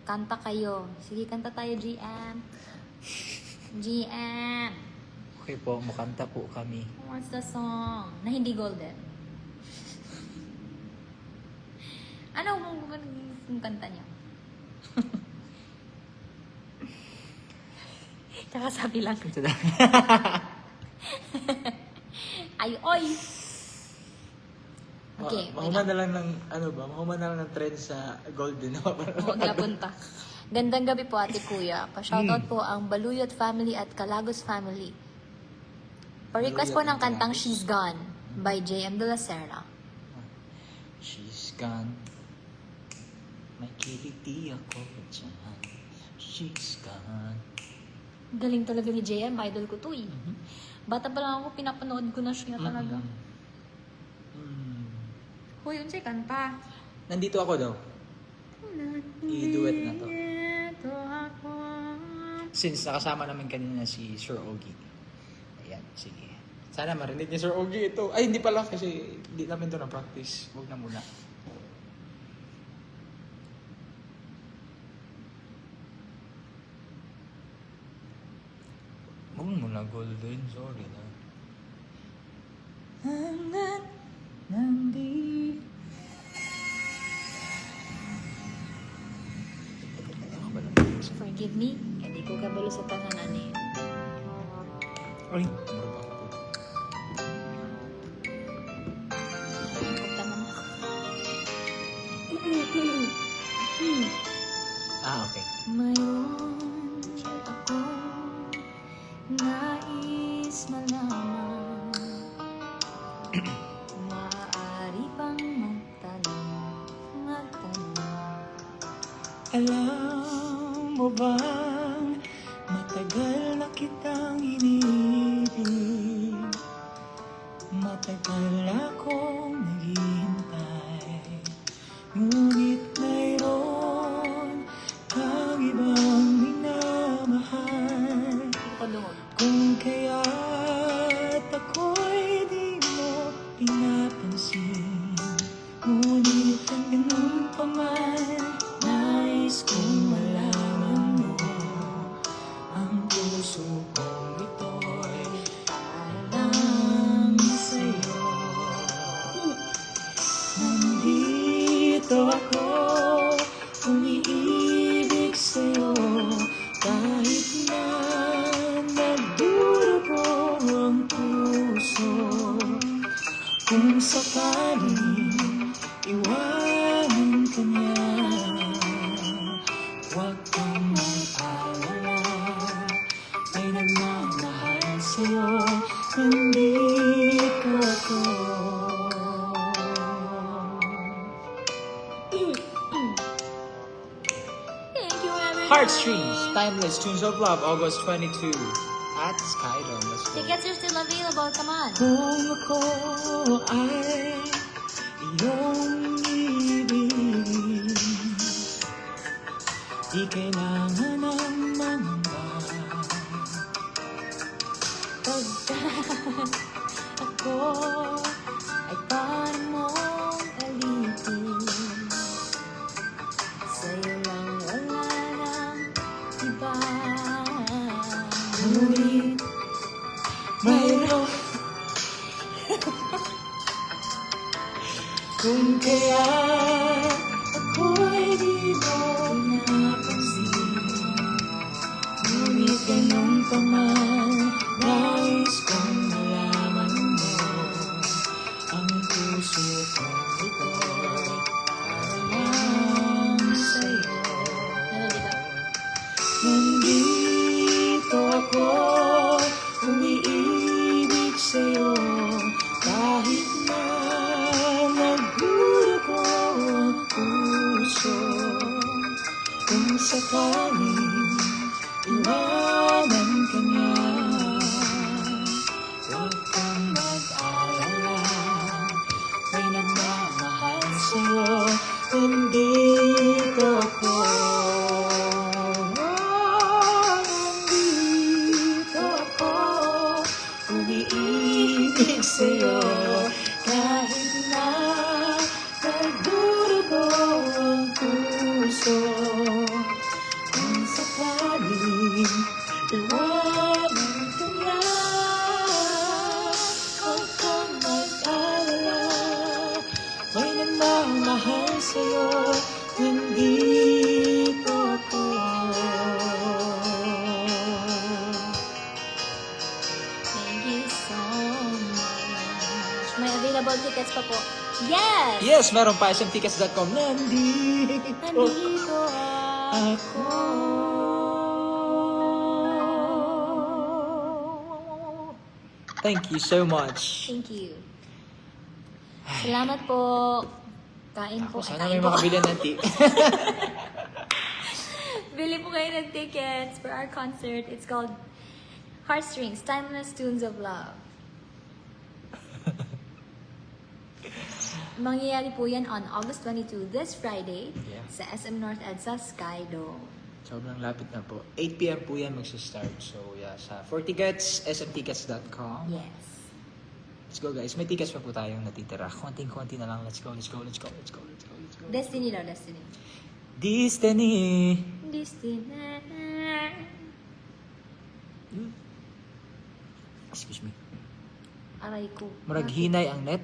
S2: Kanta kayo. Sige, kanta tayo, GM. GM.
S1: Okay po, makanta po kami.
S2: What's the song? Na hindi golden. Ano kung kanta niyo? Tsaka sabi lang. Ay, oy! Okay,
S1: Mahuma na lang ng, mahuma na lang ng trend sa Golden.
S2: Huwag napunta. Gandang gabi po, Ate Kuya. Pa-shoutout po ang Baluyot family at Calagos family. Pa-request po ng kantang She's Gone by J.M. De La Serna.
S1: She's gone. May kiliti ako dyan. She's gone.
S2: Galing talaga ni J.M. Idol ko to eh. Bata pa lang ako, pinapanood ko na siya talaga. Hoy, unsay kanta?
S1: Nandito ako daw. I-duet na to. Since nakasama namin kanina si Sir Ogie. Ayan, sige. Sana marinig ni Sir Ogie ito. Ay, hindi pala kasi hindi namin ito na-practice. Huwag na muna. Huwag muna golden. Sorry na. Nandi.
S2: Forgive me, hindi ko kabalo sa tanganan eh.
S1: Ay, mura ba ako?
S2: Pagtanong ako.
S1: Okay.
S2: Mayroon ako nais malaman. Maaari bang magtanong?
S1: Alam mo bang matagal na kitang inibig? Matagal akong naghihintay. Ngunit mayroon Nais kong malaman mo, ang puso kong ito'y alam sa'yo. Nandito ako, umiibig sa'yo, kahit na nagdurugo ang puso. Kung sakaling iwanan ka niya, huwag kang mag-alala, may nagmamahal sa'yo, nandito ako.
S2: Thank you, everyone.
S1: Heartstrings, Timeless Tunes of Love, August 22 at Skydome. Let's go.
S2: Tickets are still available. Come on.
S1: Kung ako ay iyong ibig, di kailangan ng mangamba.
S2: Pagka ako ay parang mong alipin, sa'yo lang wala nang iba.
S1: Ngunit mayroon kung kaya ako'y di mo napansin, ngunit ganun pa man, nais kong malaman mo, ang puso kong ito'y alam sa'yo. Nandito ako, umiibig sa'yo, kahit na nagdurugo ang puso. Kung sakaling iwanan ka niya, huwag kang mag-alala, may nagmamahal sa'yo, nandito ako. Nandito ako, umiibig sa'yo, kahit na nagdurugo ang puso. Kung sakaling iwanan ka na, huwag kang mag-alala, may nagmamahal sa'yo, nandito ako.
S2: Thank you so much. May available tickets pa po. Yes!
S1: Yes, meron pa smtickets.com. Nandito
S2: Nandito
S1: ako. Thank you so much.
S2: Thank you. Salamat po. Kain po.
S1: Sana
S2: Ay,
S1: may
S2: kain po.
S1: makabili ng tea.
S2: Bili po kayo ng tickets for our concert. It's called Heartstrings, Timeless Tunes of Love. Mangyayari po yan on August 22, this Friday,
S1: Yeah.
S2: sa SM North EDSA Skydome.
S1: Sobrang lapit na po. 8 p.m. po yan magsa-start. So, yeah, sa for tickets, smtickets.com.
S2: Yes.
S1: Let's go, guys. May tickets pa po tayong natitira. Konting-konti na lang. Let's go, let's go, let's go, let's go, let's go, let's go.
S2: Destiny daw, Destiny.
S1: Destiny.
S2: Destiny.
S1: Excuse me.
S2: Aray ko.
S1: Maraghinay ang net.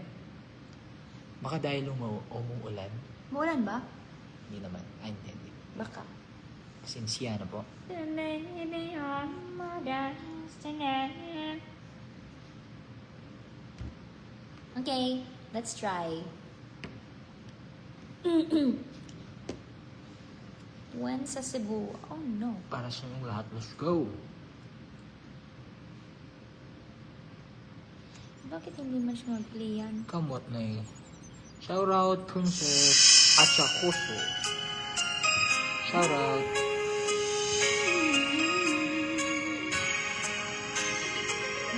S1: Baka dahil umuulan.
S2: Maulan ba?
S1: Hindi naman. Ay, hindi.
S2: Baka.
S1: Sinsya na po.
S2: Okay, let's try. When sa Cebu? Oh no.
S1: Para sa inyong lahat. Let's go.
S2: Bakit hindi man siya mag-play yan?
S1: Kamot na eh. Shout out, Princess Achacoso. Shout out.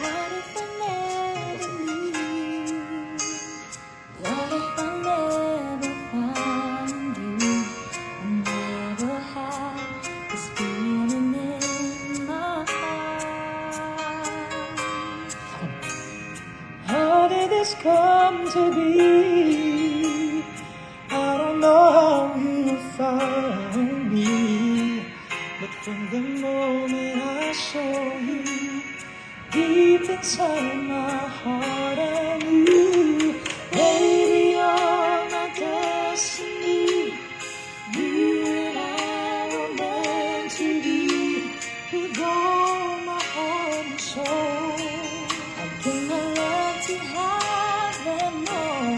S2: What if I never leave? What if I never find you? I never had this feeling in my heart.
S1: How did this come to be? I don't know how you found me. From the moment I saw you, deep inside my heart I knew, baby, you're my destiny. You and I were meant to be, with all my heart and soul. I give my love to have them all,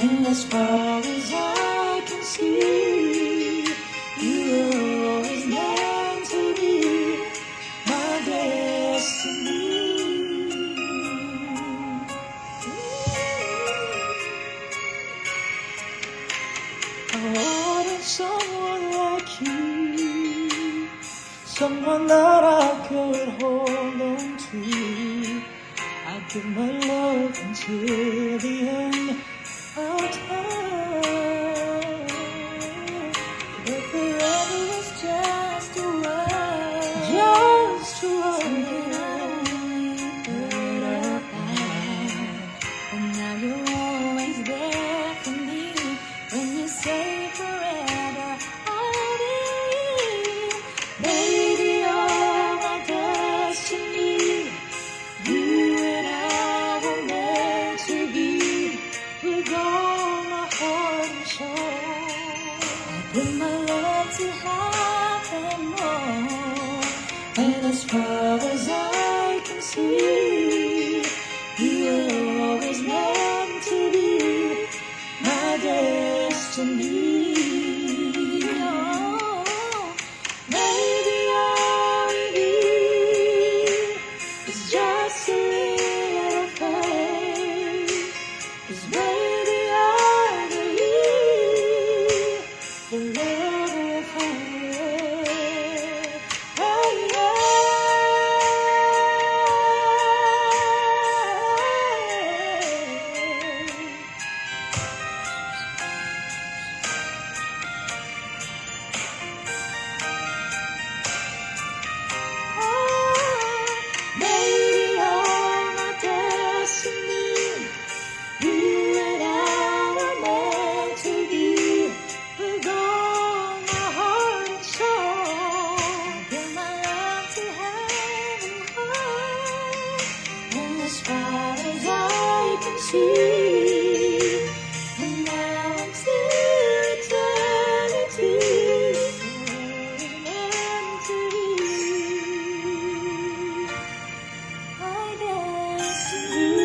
S1: and as far as I can see, you were always meant to be my destiny. I wanted someone like you, someone that I could hold on to. I'd give my love until the end of time. But forever was just a word, just a word. Something I only heard about. And now you're always there for me. When you say forever, I'll believe. Baby, you're my destiny. You and I were meant to be, with all my heart and soul. I put my love to have them all, and as far as I can see, you were always meant to be my destiny. Oh, baby, all you need is just a little faith. 'Cause baby, I believe the love will find. Hey, baby, you're my destiny. You and I were meant to be, with all my heart and soul. I give my love to heaven high, and as far as I can see, from now until eternity, you're meant to be my destiny.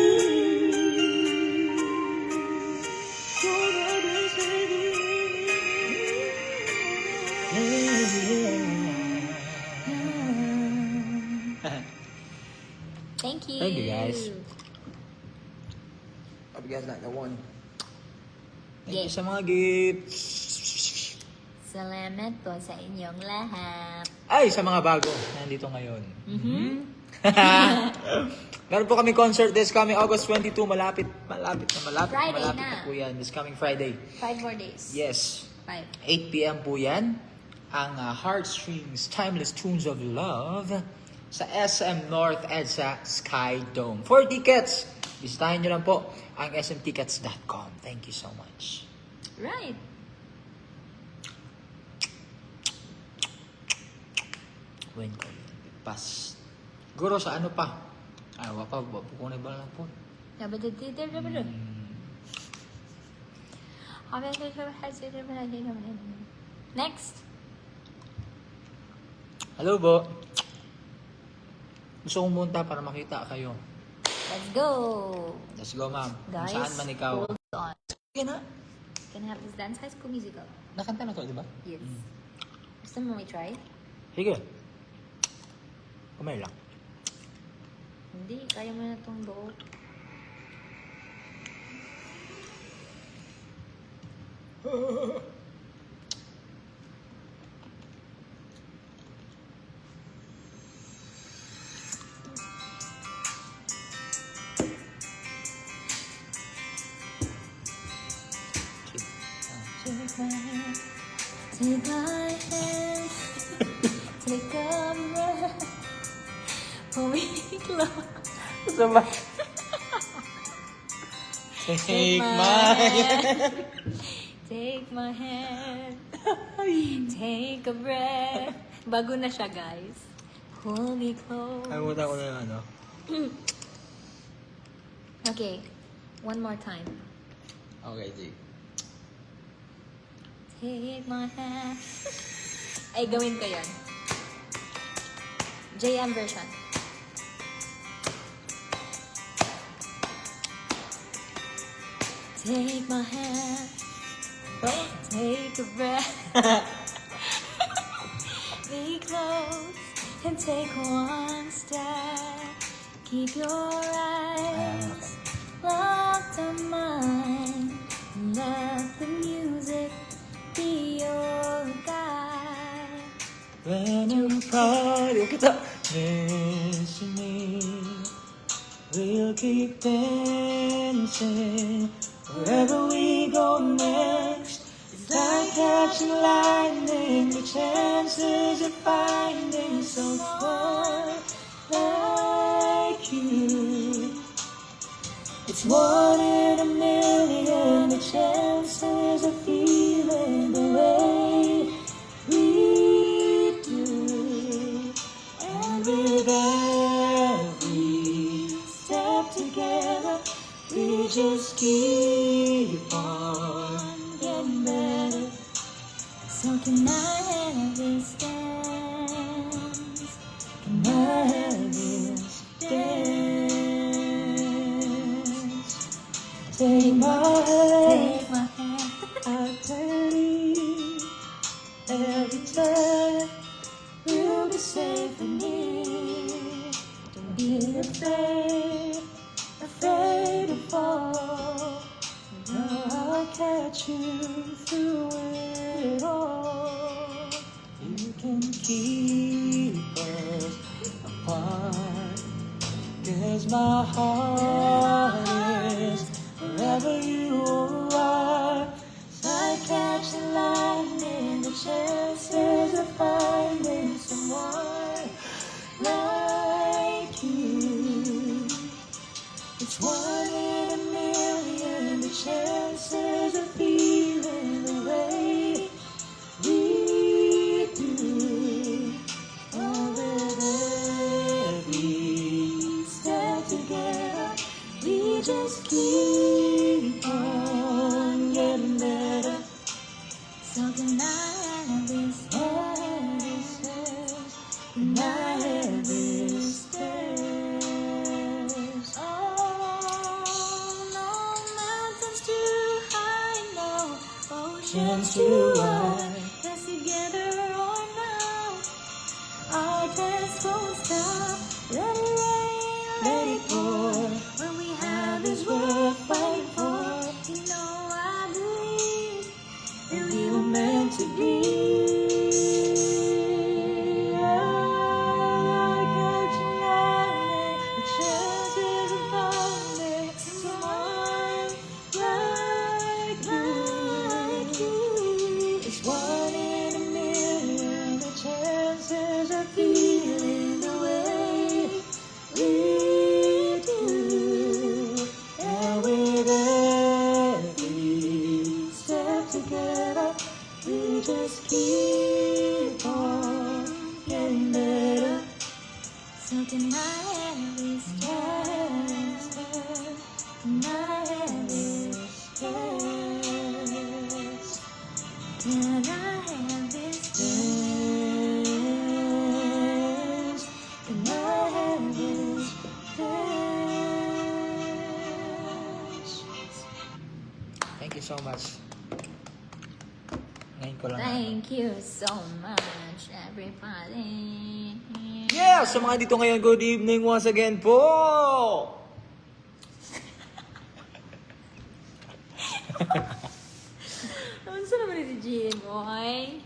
S2: Thank you.
S1: Thank you, guys. Hope you guys like that one. Thank you
S2: Yeah.
S1: sa mga gifts.
S2: Salamat po sa inyong lahat.
S1: Ay, sa mga bago, nandito ngayon.
S2: Mhm.
S1: Meron po kami concert this coming August 22. Malapit
S2: Friday
S1: na
S2: na.
S1: po yan. This coming Friday.
S2: 5 more days.
S1: Yes.
S2: 5.
S1: 8 p.m. po yan. Ang Heartstrings Timeless Tunes of Love sa SM North EDSA Sky Dome. For tickets, bisitahin nyo lang po ang smtickets.com. Thank you so much.
S2: Right.
S1: When ko pas. Guro sa ano pa? Ay, wapa, bukunay ba lang po?
S2: Next.
S1: Hello, Bo. Gusto kong munta para makita kayo.
S2: Let's go.
S1: Let's go, ma'am. Kung
S2: Guys,
S1: saan man ikaw.
S2: hold on.
S1: Sige na.
S2: Can I have this dance? High School Musical.
S1: Nakanta na to, di ba?
S2: Yes. Gusto mo may try?
S1: Sige. Kumay lang.
S2: Hindi. Kaya mo na itong loob. Take my hand, take my hand, take a breath, pull me close.
S1: Gusto ba? Take my
S2: Take my hand, take a breath, Bago na siya, guys. Hold me close.
S1: Ay, muta ko na yung ano.
S2: Okay. One more time.
S1: Okay, G.
S2: Take my hand. Ay, gawin ko yan. JM version. Take my hand. Take a breath. Be close and take one step. Keep your eyes locked on mine. Let the music be your guide.
S1: When you cry, yung kita. Miss me. We'll keep dancing. Wherever we go next, it's like catching lightning. The chances of finding someone like you. It's 1 in a million. The chances of feeling the way we do. And with every step together, we just keep on getting better. So can I have this dance? Can I have this dance? Take my hand,
S2: Take my hand.
S1: I believe every time we'll be safe and near. Don't be afraid, afraid to fall. Now I'll catch you through it all. You can keep us apart, 'cause my heart is wherever you are. It's like catching lightning, the chances of finding someone like you. It's 1 in a million, the chances of feeling the way we do. Oh, with every step together, we just keep on getting better. So can I have this dance? Can I have this dance? Oh, no mountains too high, no oceans too wide. Let's together or now. Our dance won't stop. Let it rain, let it pour. What we have is worth fighting for. You know I believe that we were meant to be. Catching lightning, the chances of finding someone like you. It's 1 in a million, the chances of feeling the way we do. And with every step together, we just keep on getting better. So can I have this dance? Can I have this dance? Can I have this dance? Can I have this dance? Thank you so much. Ngayon ko lang.
S2: Thank you so much, everybody.
S1: Yeah! Sa mga dito ngayon, good evening once again po!
S2: Ano sa naman ni Jean, boy?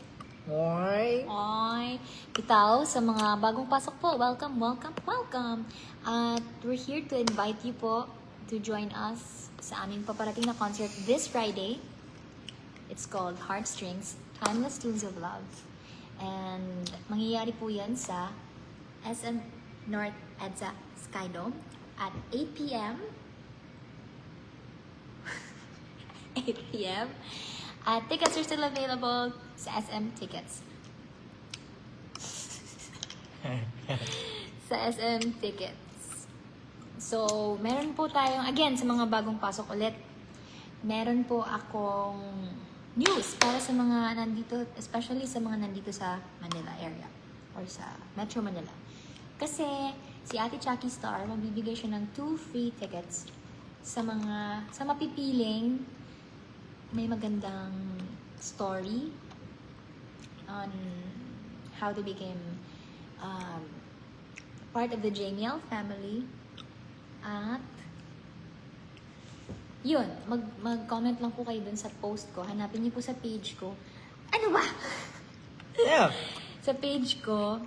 S1: Oy!
S2: Oy. Itaw, sa mga bagong pasok po, welcome, welcome, welcome. At we're here to invite you po to join us sa aming paparating na concert this Friday. It's called Heartstrings, Timeless Tunes of Love. And mangyayari po yan sa SM North EDSA Skydome at 8 p.m. 8 p.m. Tickets are still available sa SM Tickets. sa SM Tickets. So, meron po tayong, again, sa mga bagong pasok ulit, meron po akong news para sa mga nandito, especially sa mga nandito sa Manila area or sa Metro Manila. Kasi si Ate Chucky Star, magbibigay siya ng 2 free tickets sa mapipiling may magandang story on how they became part of the JML family. At yun, mag-comment lang po kayo dun sa post ko. Hanapin niyo po sa page ko. Ano ba?
S1: Yeah.
S2: Sa page ko,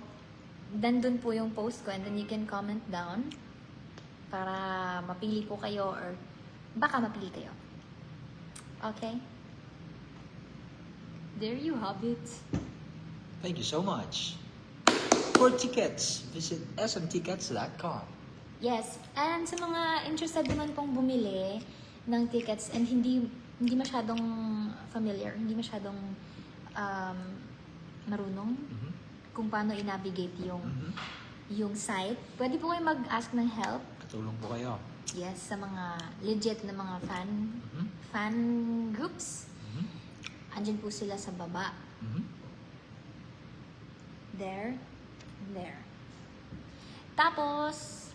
S2: dandun po yung post ko and then you can comment down para mapili po kayo or baka mapili kayo. Okay? There you have it.
S1: Thank you so much. For tickets, visit smtickets.com.
S2: Yes, and sa mga interested naman pong bumili ng tickets and hindi masyadong familiar, hindi masyadong marunong kung paano i-navigate yung site, pwede po kayo mag-ask ng help.
S1: Katulong po kayo.
S2: Yes, sa mga legit na mga fan groups. Andyan po sila sa baba. There. Tapos,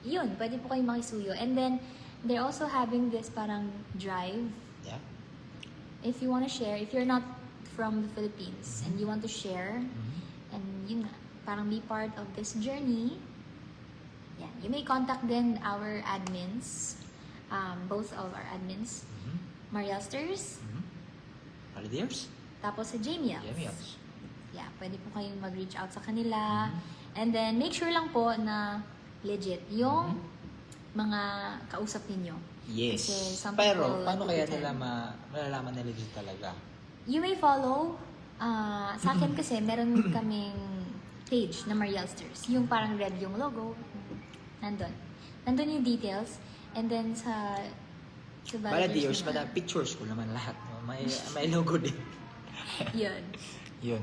S2: yun, pwede po kayong makisuyo. And then, they're also having this parang drive.
S1: Yeah.
S2: If you want to share, if you're not from the Philippines and you want to share, and yun nga, parang be part of this journey, yeah, you may contact then our admins, both of our admins, Marielsters,
S1: Holidays?
S2: tapos sa Jamiels.
S1: Jamiels.
S2: Yeah, pwede po kayong mag-reach out sa kanila. And then, make sure lang po na legit yung mga kausap ninyo.
S1: Yes.
S2: Kasi some
S1: Pero,
S2: people
S1: paano kaya
S2: pretend.
S1: nila malalaman na legit talaga?
S2: You may follow. Sa akin kasi, meron kaming page na Marielsters. Yung parang red yung logo. Nandun. Nandun yung details. And then sa
S1: Baladiyers,
S2: naman,
S1: pictures ko naman lahat. No? May logo din.
S2: yun.
S1: Yun.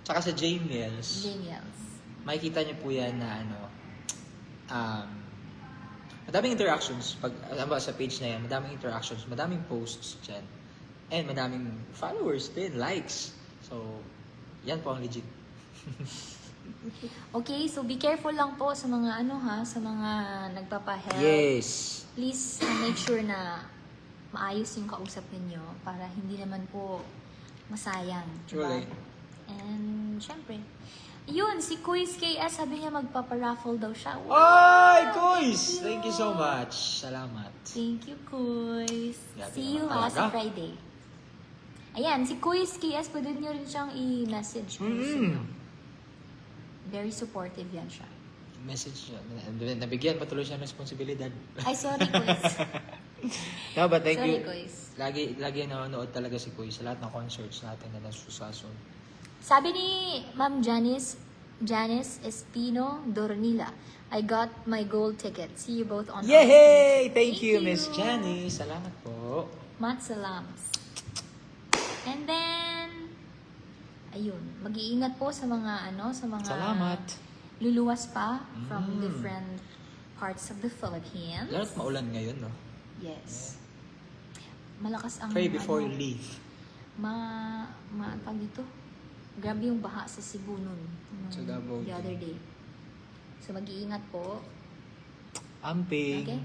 S1: Tsaka sa Jamiels,
S2: Jamiels.
S1: makikita niyo po yan na madaming interactions sa page na yan, madaming interactions, madaming posts dyan, and madaming followers din, likes. So, yan po ang legit.
S2: Okay, so be careful lang po sa mga sa mga nagpapa-help.
S1: Yes.
S2: Please make sure na maayos yung kausap ninyo para hindi naman po masayang.
S1: Truly.
S2: Diba? And, syempre, yun, si Quiz KS, sabi niya magpaparaffle daw siya.
S1: Ay, Kuys! Thank you so much. Salamat.
S2: Thank you, Quiz.
S1: Grabe
S2: See you
S1: naman
S2: sa
S1: talaga.
S2: Friday. Ayan, si Quiz KS, pwede nyo rin siyang i-message kung gusto nyo. Very supportive yan siya.
S1: Message niya. Nabigyan pa tuloy siya ng responsibilidad.
S2: Ay, sorry, Quiz.
S1: No, but thank
S2: Sorry,
S1: you.
S2: Kuys.
S1: Lagi nanonood talaga si Kuy sa lahat ng concerts natin na nasusason.
S2: Sabi ni Ma'am Janice Espino Dornila, I got my gold ticket. See you both on
S1: Yay! Thank
S2: Thank
S1: you,
S2: you.
S1: Miss Janice. Salamat po.
S2: Mat salams. And then, ayun, mag-iingat po sa mga
S1: Salamat.
S2: luluwas pa from different parts of the Philippines.
S1: Lalo't maulan ngayon, no?
S2: Yes. Malakas ang
S1: Pray before you leave.
S2: pag dito. Grabe yung baha sa Cebu nun.
S1: Sa Davao
S2: The
S1: din.
S2: other day. So mag-iingat po.
S1: Amping.
S2: Okay.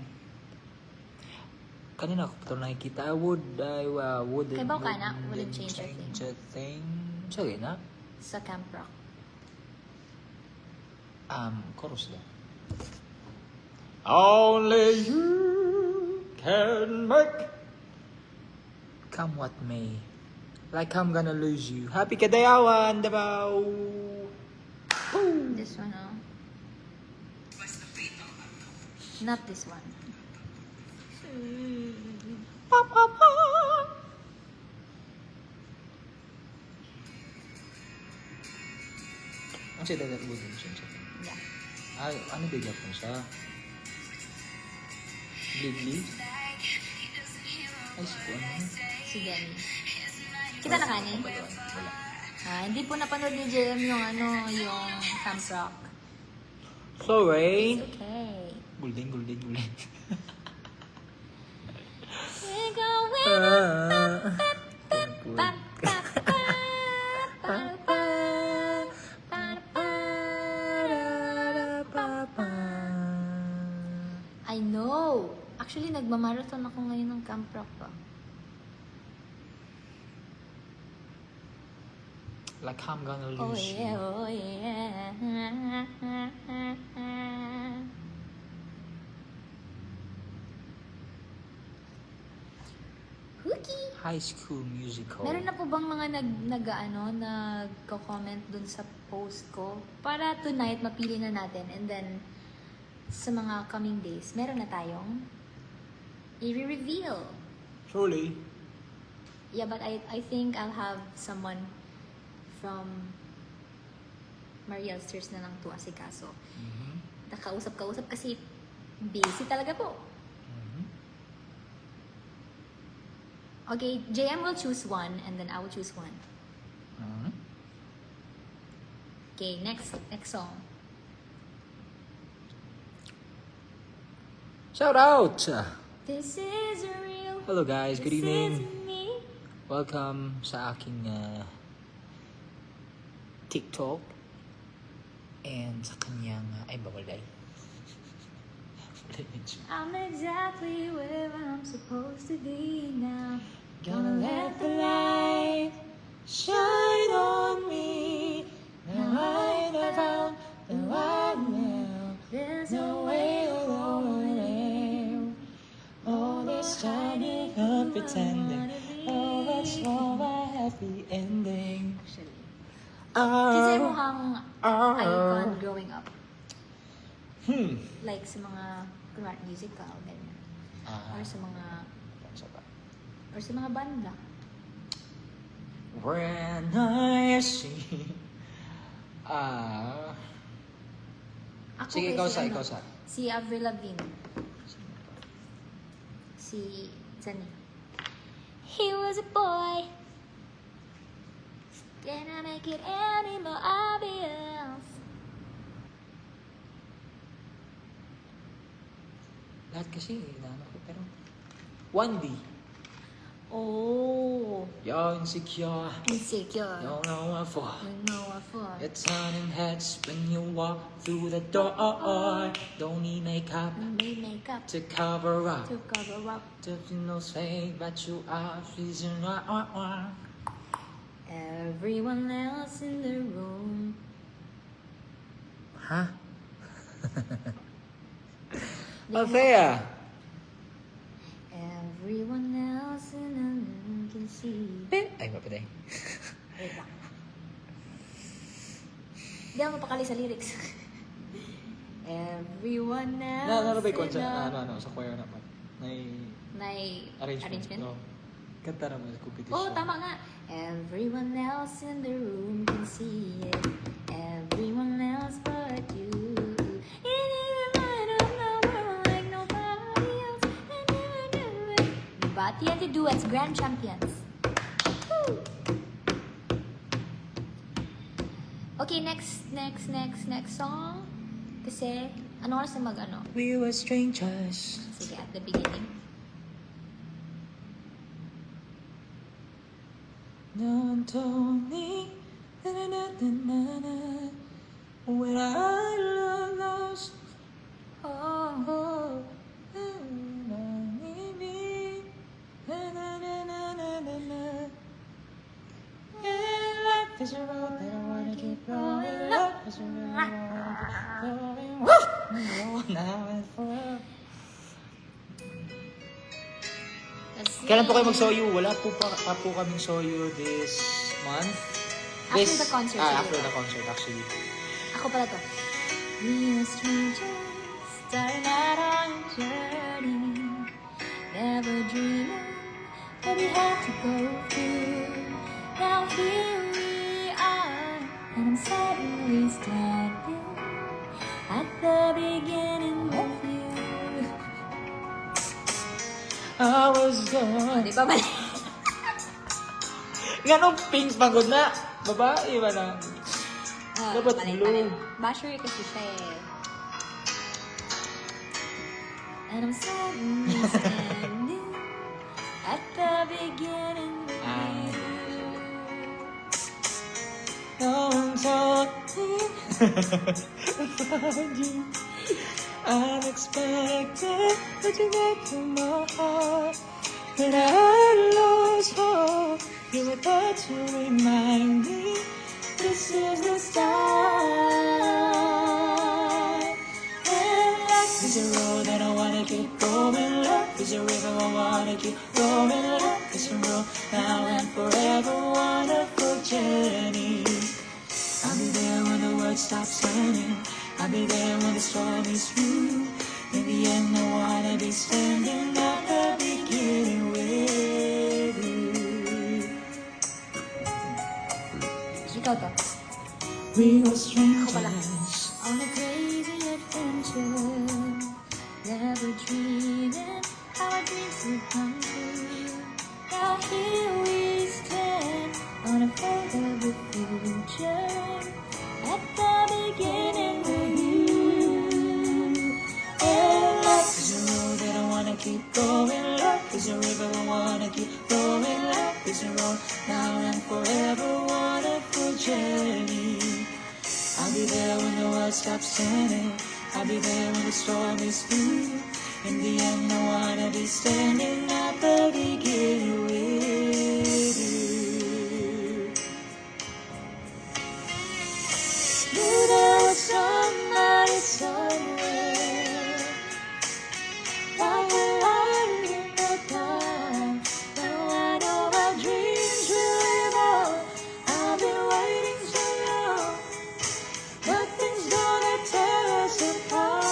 S1: Kanina ko ito nakikita. wouldn't
S2: Kay Bao ka na, wouldn't change a thing.
S1: Sige na.
S2: Sa Camp Rock.
S1: Chorus lang. Only you can make come what may. Like I'm gonna lose you. Happy Kadayawan, Davao.
S2: This one, oh. Not this one.
S1: Pa, pa, pa. Ang siya dagat mo din siya.
S2: Yeah.
S1: Ay, ano bigla po siya? Ligli? Ay, si ano?
S2: Si Denny. Kita na kani?
S1: Wala.
S2: Ah, Hindi po napanood ni JM yung yung Camp Rock.
S1: Sorry.
S2: It's okay.
S1: Gulding.
S2: We're going pa, pa, pa, pa, pa, pa, pa. I know. Actually, nagmamarathon ako ngayon ng Camp Rock pa.
S1: Like I'm gonna
S2: Oh
S1: lose
S2: yeah,
S1: you.
S2: oh yeah. Hookie!
S1: High School Musical.
S2: Meron na po bang mga nagko-comment dun sa post ko? Para tonight, mapili na natin. And then, sa mga coming days, meron na tayong i-reveal.
S1: Surely.
S2: Yeah, but I think I'll have someone from Marie Elsters na lang to asikaso.
S1: Mhm.
S2: Nakausap-kausap kasi busy talaga po.
S1: Mhm.
S2: Okay, JM will choose one and then I will choose one.
S1: Mhm.
S2: Okay, next song.
S1: Shout out!
S2: This is real.
S1: Hello guys, good
S2: This
S1: evening.
S2: is me.
S1: Welcome sa aking TikTok and sa kanyang ay bawal dahil.
S2: I'm exactly where I'm supposed to be now. Gonna let the light
S1: shine on me. Now I found the one now.
S2: There's
S1: No way alone. All this time I'm pretending. Oh, that's all a happy ending.
S2: Actually. Kasi
S1: Oh,
S2: mukhang icon growing up. Like sa mga kunwari musical, ganyan. Or sa mga banda.
S1: When I see
S2: Ako
S1: sige,
S2: kasi
S1: ikaw sa.
S2: Si Avril Lavigne. Si Zani. He was a boy. Can I make it any more obvious?
S1: Lahat kasi, inaano ko, pero 1D.
S2: Oh,
S1: You're insecure.
S2: insecure.
S1: Don't know what for.
S2: You know what for?
S1: You're turning heads when you walk through the door. Don't need makeup
S2: Made makeup
S1: to cover up.
S2: to cover up.
S1: Just no fake, but you are freezing.
S2: Everyone else in the room.
S1: Huh? Althea!
S2: Everyone else in the room can see.
S1: Ay, mapatay.
S2: Wait lang. Hindi ako mapakali sa lyrics. Everyone else
S1: Ano ba yung
S2: in
S1: concept?
S2: the...
S1: Sa choir naman. May
S2: May arrangement?
S1: No. Kanta naman sa competition.
S2: Oh, tama nga. Everyone else in the room can see it. Everyone else but you. In the light of my world like nobody else. And never do it. Diba? TNT Duets, Grand Champions. Woo! Okay, next song. Kasi, ano oras na mag-ano?
S1: We were strangers.
S2: Sige, at the beginning.
S1: No one told me na-na-na-na-na-na, when I lost.
S2: Oh,
S1: Na-na-na-na-na-na-na. Yeah, life is a road that I wanna keep going. Life is a road that I wanna keep going. Woo! Now and forever.
S2: kasi...
S1: Kailan po kayo mag-soyu? Wala po pa po kaming soyu this month.
S2: After the concert,
S1: After
S2: siguro.
S1: the concert, actually.
S2: Ako pala to. We were strangers, starting out on a journey. Never dreaming what we had to go through. Now here we are, and I'm suddenly standing at the beginning with you.
S1: I was gone.
S2: Di ba mali?
S1: Ganong pink pagod na. Babae ba na? Dapat blue.
S2: Basher kasi siya eh. And I'm suddenly standing at the beginning with you.
S1: No one told me about you. Unexpected, but you get to my heart. When I lost hope, you were there to remind me this is the start. And life is a road that I wanna keep going. Love is a river I wanna keep going. Love is a road now and forever, wonderful journey. I'll be there when the world stops turning. I'll be there when the storm is through. In the end, I wanna be standing at the beginning with you.
S2: Ikaw to.
S1: We were strangers.
S2: On a crazy adventure, never dreaming how our dreams would come true. Now here we stand on a forever future, at the beginning with you.
S1: And life is a road that I wanna keep going. Love is a river I wanna keep flowing. Love is a road now and forever, wonderful journey. I'll be there when the world stops turning. I'll be there when the storm is through. In the end, I wanna be standing at the beginning with you. Knew there was somebody somewhere. Like a light in the dark. Now I know my dreams will live on. I've been waiting so long. Nothing's gonna tear us apart.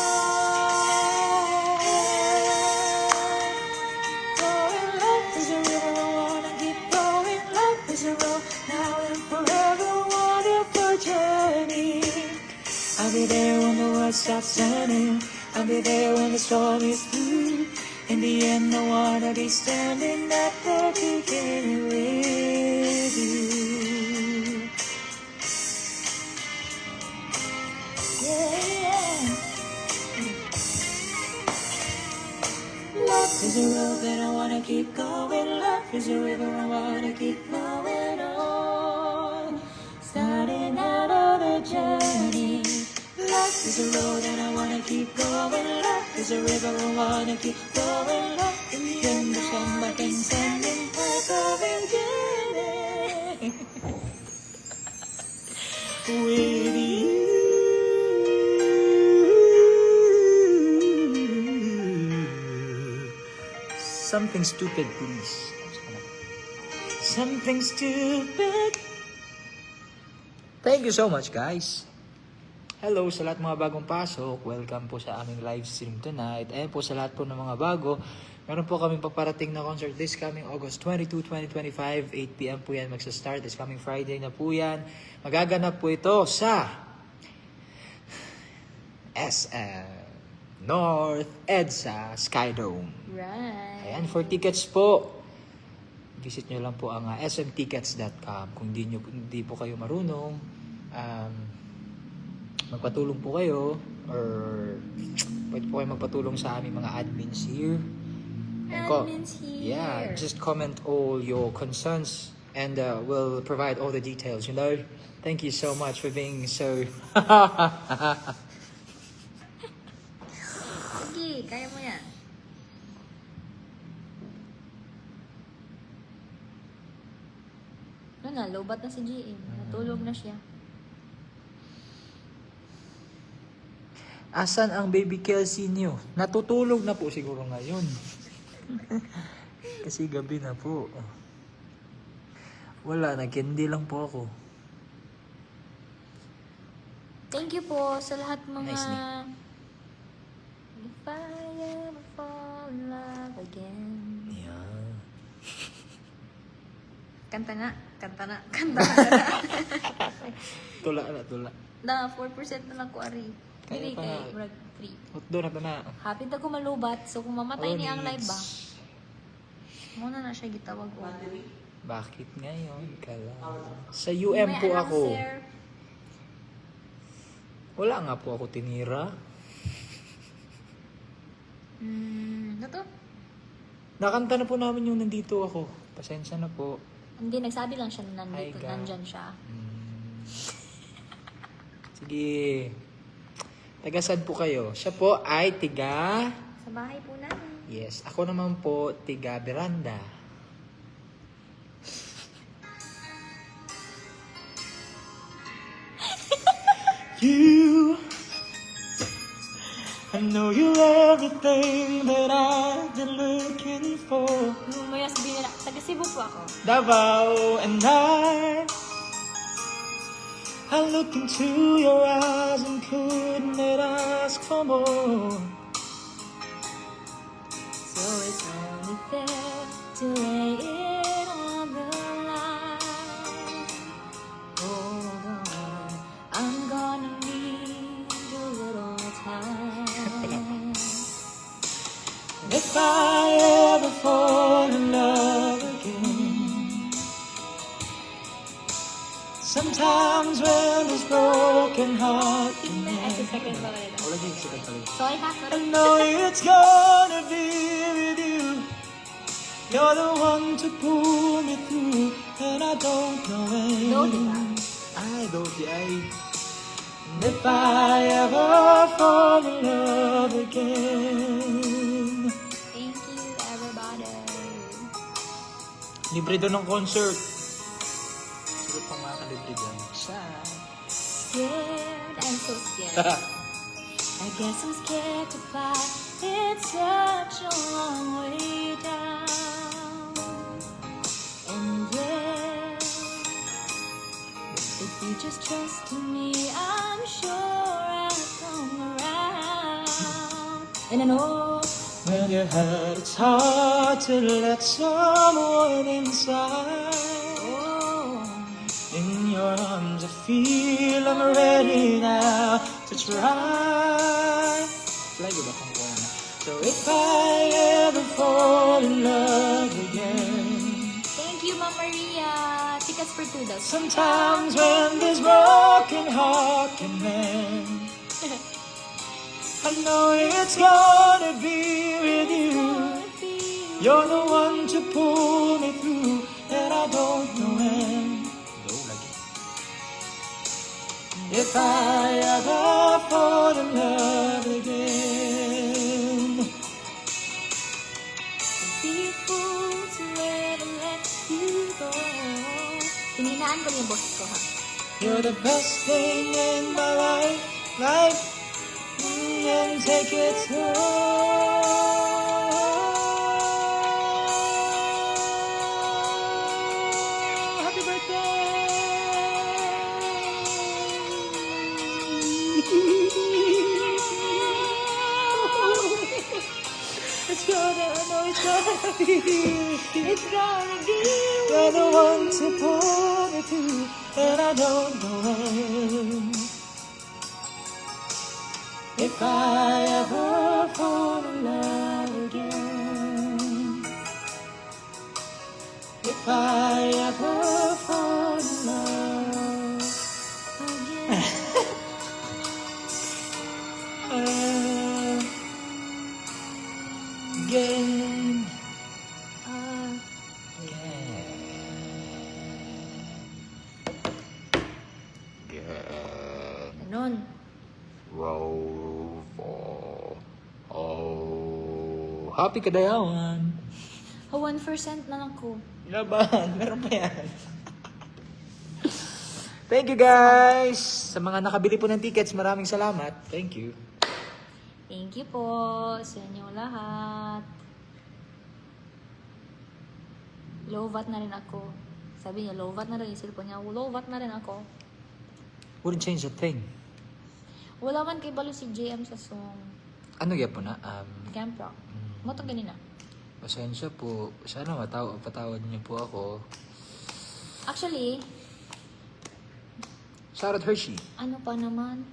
S1: Going, love is a river I wanna keep flowing. Love is a road now and forever, wonderful journey. I'll be there when the world stops turning. I'll be there when the storm is through. In the end, I wanna be standing at the beginning with you. Yeah. Love is a road that I wanna keep going. Love is a river I wanna keep flowing on. Starting out on a journey. Love is a road that I wanna keep going. Love is a river I wanna keep flowing. Love in the end, the sun back and standing at the beginning with you. Something stupid, please. Something stupid. Thank you so much, guys. Hello sa lahat mga bagong pasok. Welcome po sa aming live stream tonight. Ayan po sa lahat po ng mga bago. Meron po kaming paparating na concert this coming August 22, 2025. 8 p.m. po yan magsa-start. This coming Friday na po yan. Magaganap po ito sa SM North EDSA Skydome.
S2: Right.
S1: Ayan, for tickets po, visit nyo lang po ang smtickets.com. Kung hindi po kayo marunong, magpatulong po kayo or pwede po kayo magpatulong sa aming mga admins here.
S2: Admins here.
S1: Yeah, just comment all your concerns and we'll provide all the details, you know. Thank you so much for being so...
S2: Sige, kaya mo yan. Ano na, lobat na si GM. Natulog na siya.
S1: Asan ang baby Kelsey niyo? Natutulog na po siguro ngayon. Kasi gabi na po. Wala, nag-candy lang po ako.
S2: Thank you po sa lahat mga...
S1: Nice,
S2: If I ever fall in love again.
S1: Yeah.
S2: Kanta na. Kanta na. Kanta na.
S1: Tula na, tula.
S2: Na, 4% na lang ko, Ari.
S1: Kaya
S2: Dili
S1: pa
S2: kay
S1: nga.
S2: Brad 3.
S1: Hotdo na to na.
S2: Hapit na ko malubat. So, kung mamatay niya ang live ba,
S1: Needs.
S2: muna na siya gitawag ko.
S1: Bakit ngayon ka lang? Sa UM po
S2: May
S1: ako.
S2: announcer.
S1: Wala nga po ako tinira.
S2: Ano to?
S1: Nakanta na po namin yung nandito ako. Pasensya na po.
S2: Hindi, nagsabi lang siya na
S1: Ay,
S2: nandito,
S1: God.
S2: nandyan siya.
S1: Sige. Tagasad po kayo. Siya po ay tiga...
S2: Sa bahay po namin.
S1: Yes. Ako naman po, tiga Beranda. You, I know you're everything that I've been looking for.
S2: Mamaya sabihin nila, taga Cebu po ako.
S1: Davao and I look into your eyes and couldn't ask for more.
S2: So it's only fair to lay it on the line. Hold on, I'm gonna need a little time.
S1: If I ever fall in love again, sometimes when this broken heart can
S2: Ay,
S1: mend.
S2: second pa ulit.
S1: Wala din, second pa rin.
S2: Sorry ha,
S1: I
S2: sorry.
S1: know it's gonna be with you. You're the one to pull me through, and I don't know when.
S2: No, diba?
S1: I don't, And if I ever fall in love again.
S2: Thank you, everybody.
S1: Libre doon ng concert. Sige po nga ka-libre doon.
S2: Scared, I'm so scared. I guess I'm scared to fly. It's such a long way down. And yeah, if you just trust me, I'm sure I'll come around. And I know
S1: When you're hurt, it's hard to let someone inside.
S2: oh,
S1: In your arms, I feel I'm ready now to try. Fly ba kung kuha na? So if I ever fall in love again,
S2: thank you, Ma'am Maria. Tickets for 2 daw.
S1: sometimes when this broken heart can mend, I know it's gonna be with you. You're the one to pull me through, and I don't know when. Go lagi. If I ever fall in love again,
S2: Be a fool to ever let you go. Hininaan ko yung boses ko, ha?
S1: you're the best thing in my life, and take it slow. Happy birthday! It's gonna be.
S2: It's gonna be
S1: You're the one to pull me through, and I don't know when. If I ever fall in love again, if I ever fall in love again,
S2: Ganon.
S1: roll for happy kadayawan.
S2: 1% na lang ko.
S1: Laban, meron pa yan. Thank you guys! Sa mga nakabili po ng tickets, maraming salamat. Thank you.
S2: Thank you po sa inyong lahat. Low VAT na rin ako. Sabi niya, low VAT na rin. Isip po niya, low VAT na rin ako.
S1: Wouldn't change a thing.
S2: Wala man kay balo si JM sa song.
S1: Ano kaya po na?
S2: Camp Rock. Mo to ganina.
S1: Pasensya po. Sana patawad niyo po ako.
S2: Actually,
S1: Shoutout Hershey.
S2: ano pa naman?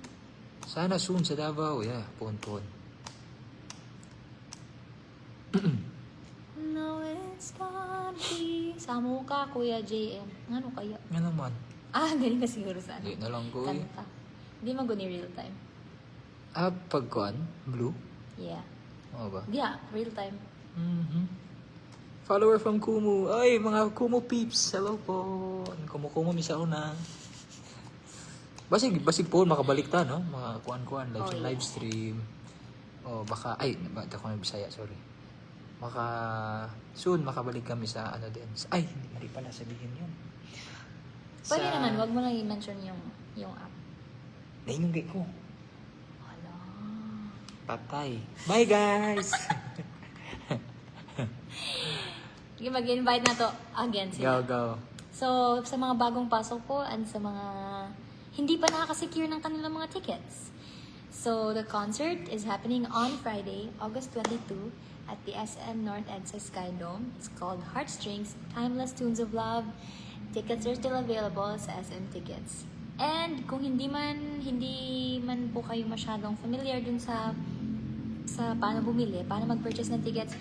S1: Sana soon sa Davao. Yeah, puon.
S2: No, it's gonna be... Samo Ano ka, Kuya JM? Ano kaya?
S1: Ano man?
S2: Galing ka siguro sa ano.
S1: Hindi na lang ko eh.
S2: Kanta. Hindi mo guni real time.
S1: Pagkuan? Blue?
S2: Yeah.
S1: Oo ba?
S2: Yeah, real time.
S1: Follower from Kumu. Ay, mga Kumu peeps. Hello po. Kumu misa una. Basig po, makabalik ta, no? Mga kuan-kuan, live stream. Baka, baka ako na Bisaya, sorry. Baka, soon, makabalik kami sa ano din. Hindi pala sabihin yun.
S2: Pwede naman, wag mo lang i-mention yung app.
S1: Nainungay ko.
S2: Hala.
S1: Patay. Bye, guys!
S2: Sige, mag-invite na to again sila.
S1: Go.
S2: So, sa mga bagong pasok po and sa mga hindi pa nakaka-secure ng kanilang mga tickets. So, the concert is happening on Friday, August 22 at the SM North EDSA Sky Dome. It's called Heartstrings, Timeless Tunes of Love. Tickets are still available sa SM Tickets. And kung hindi man po kayo masyadong familiar dun sa paano bumili, paano mag-purchase ng tickets,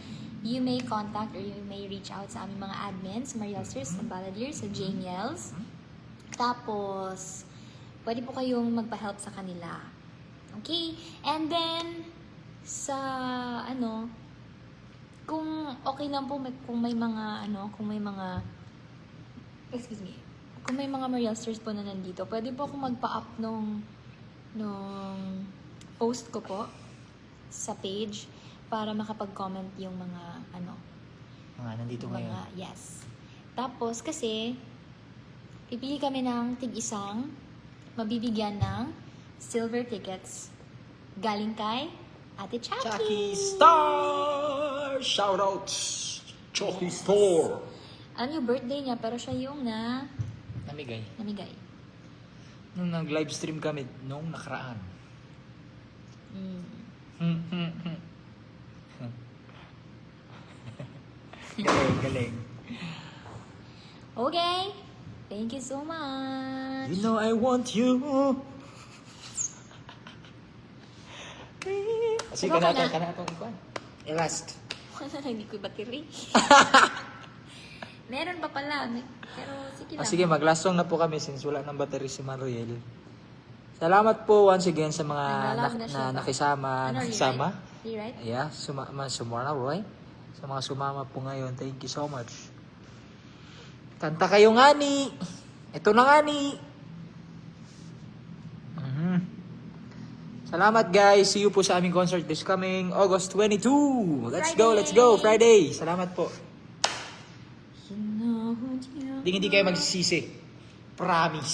S2: you may contact or you may reach out sa aming mga admins, Marielsers and Balladeers, sa Janiels. Tapos, pwede po kayong magpa-help sa kanila. Okay? And then, kung okay lang po, kung may mga Marielsers po na nandito, pwede po akong magpa-up nung post ko po sa page para makapag-comment yung mga
S1: Nandito ngayon.
S2: yes. Tapos kasi pipili kami ng tig-isang mabibigyan ng silver tickets galing kay Ate Chucky.
S1: Chucky Star! Shoutouts! Chucky Store!
S2: Ano yung birthday niya pero siya yung
S1: Namigay.
S2: namigay.
S1: Nung nag-live stream kami nung nakaraan. Galing.
S2: Okay. Thank you so much.
S1: You know I want you. Kasi
S2: Diba ka na?
S1: kanatong ikuan. Last.
S2: Wala na, hindi ko battery. Meron pa pala. Pero sige lang.
S1: Sige, mag-last song na po kami since wala ng battery si Mariel. Salamat po once again sa mga
S2: Naglalag na siya ba?
S1: nakisama. Nakisama?
S2: Rewrite?
S1: Yeah, sumama, Roy. Sa mga sumama po ngayon, thank you so much. Kanta kayo nga ni. Ito na nga ni. Salamat guys. See you po sa aming concert this coming August 22. Let's go. Friday. Salamat po. Hindi kayo magsisisi. Promise.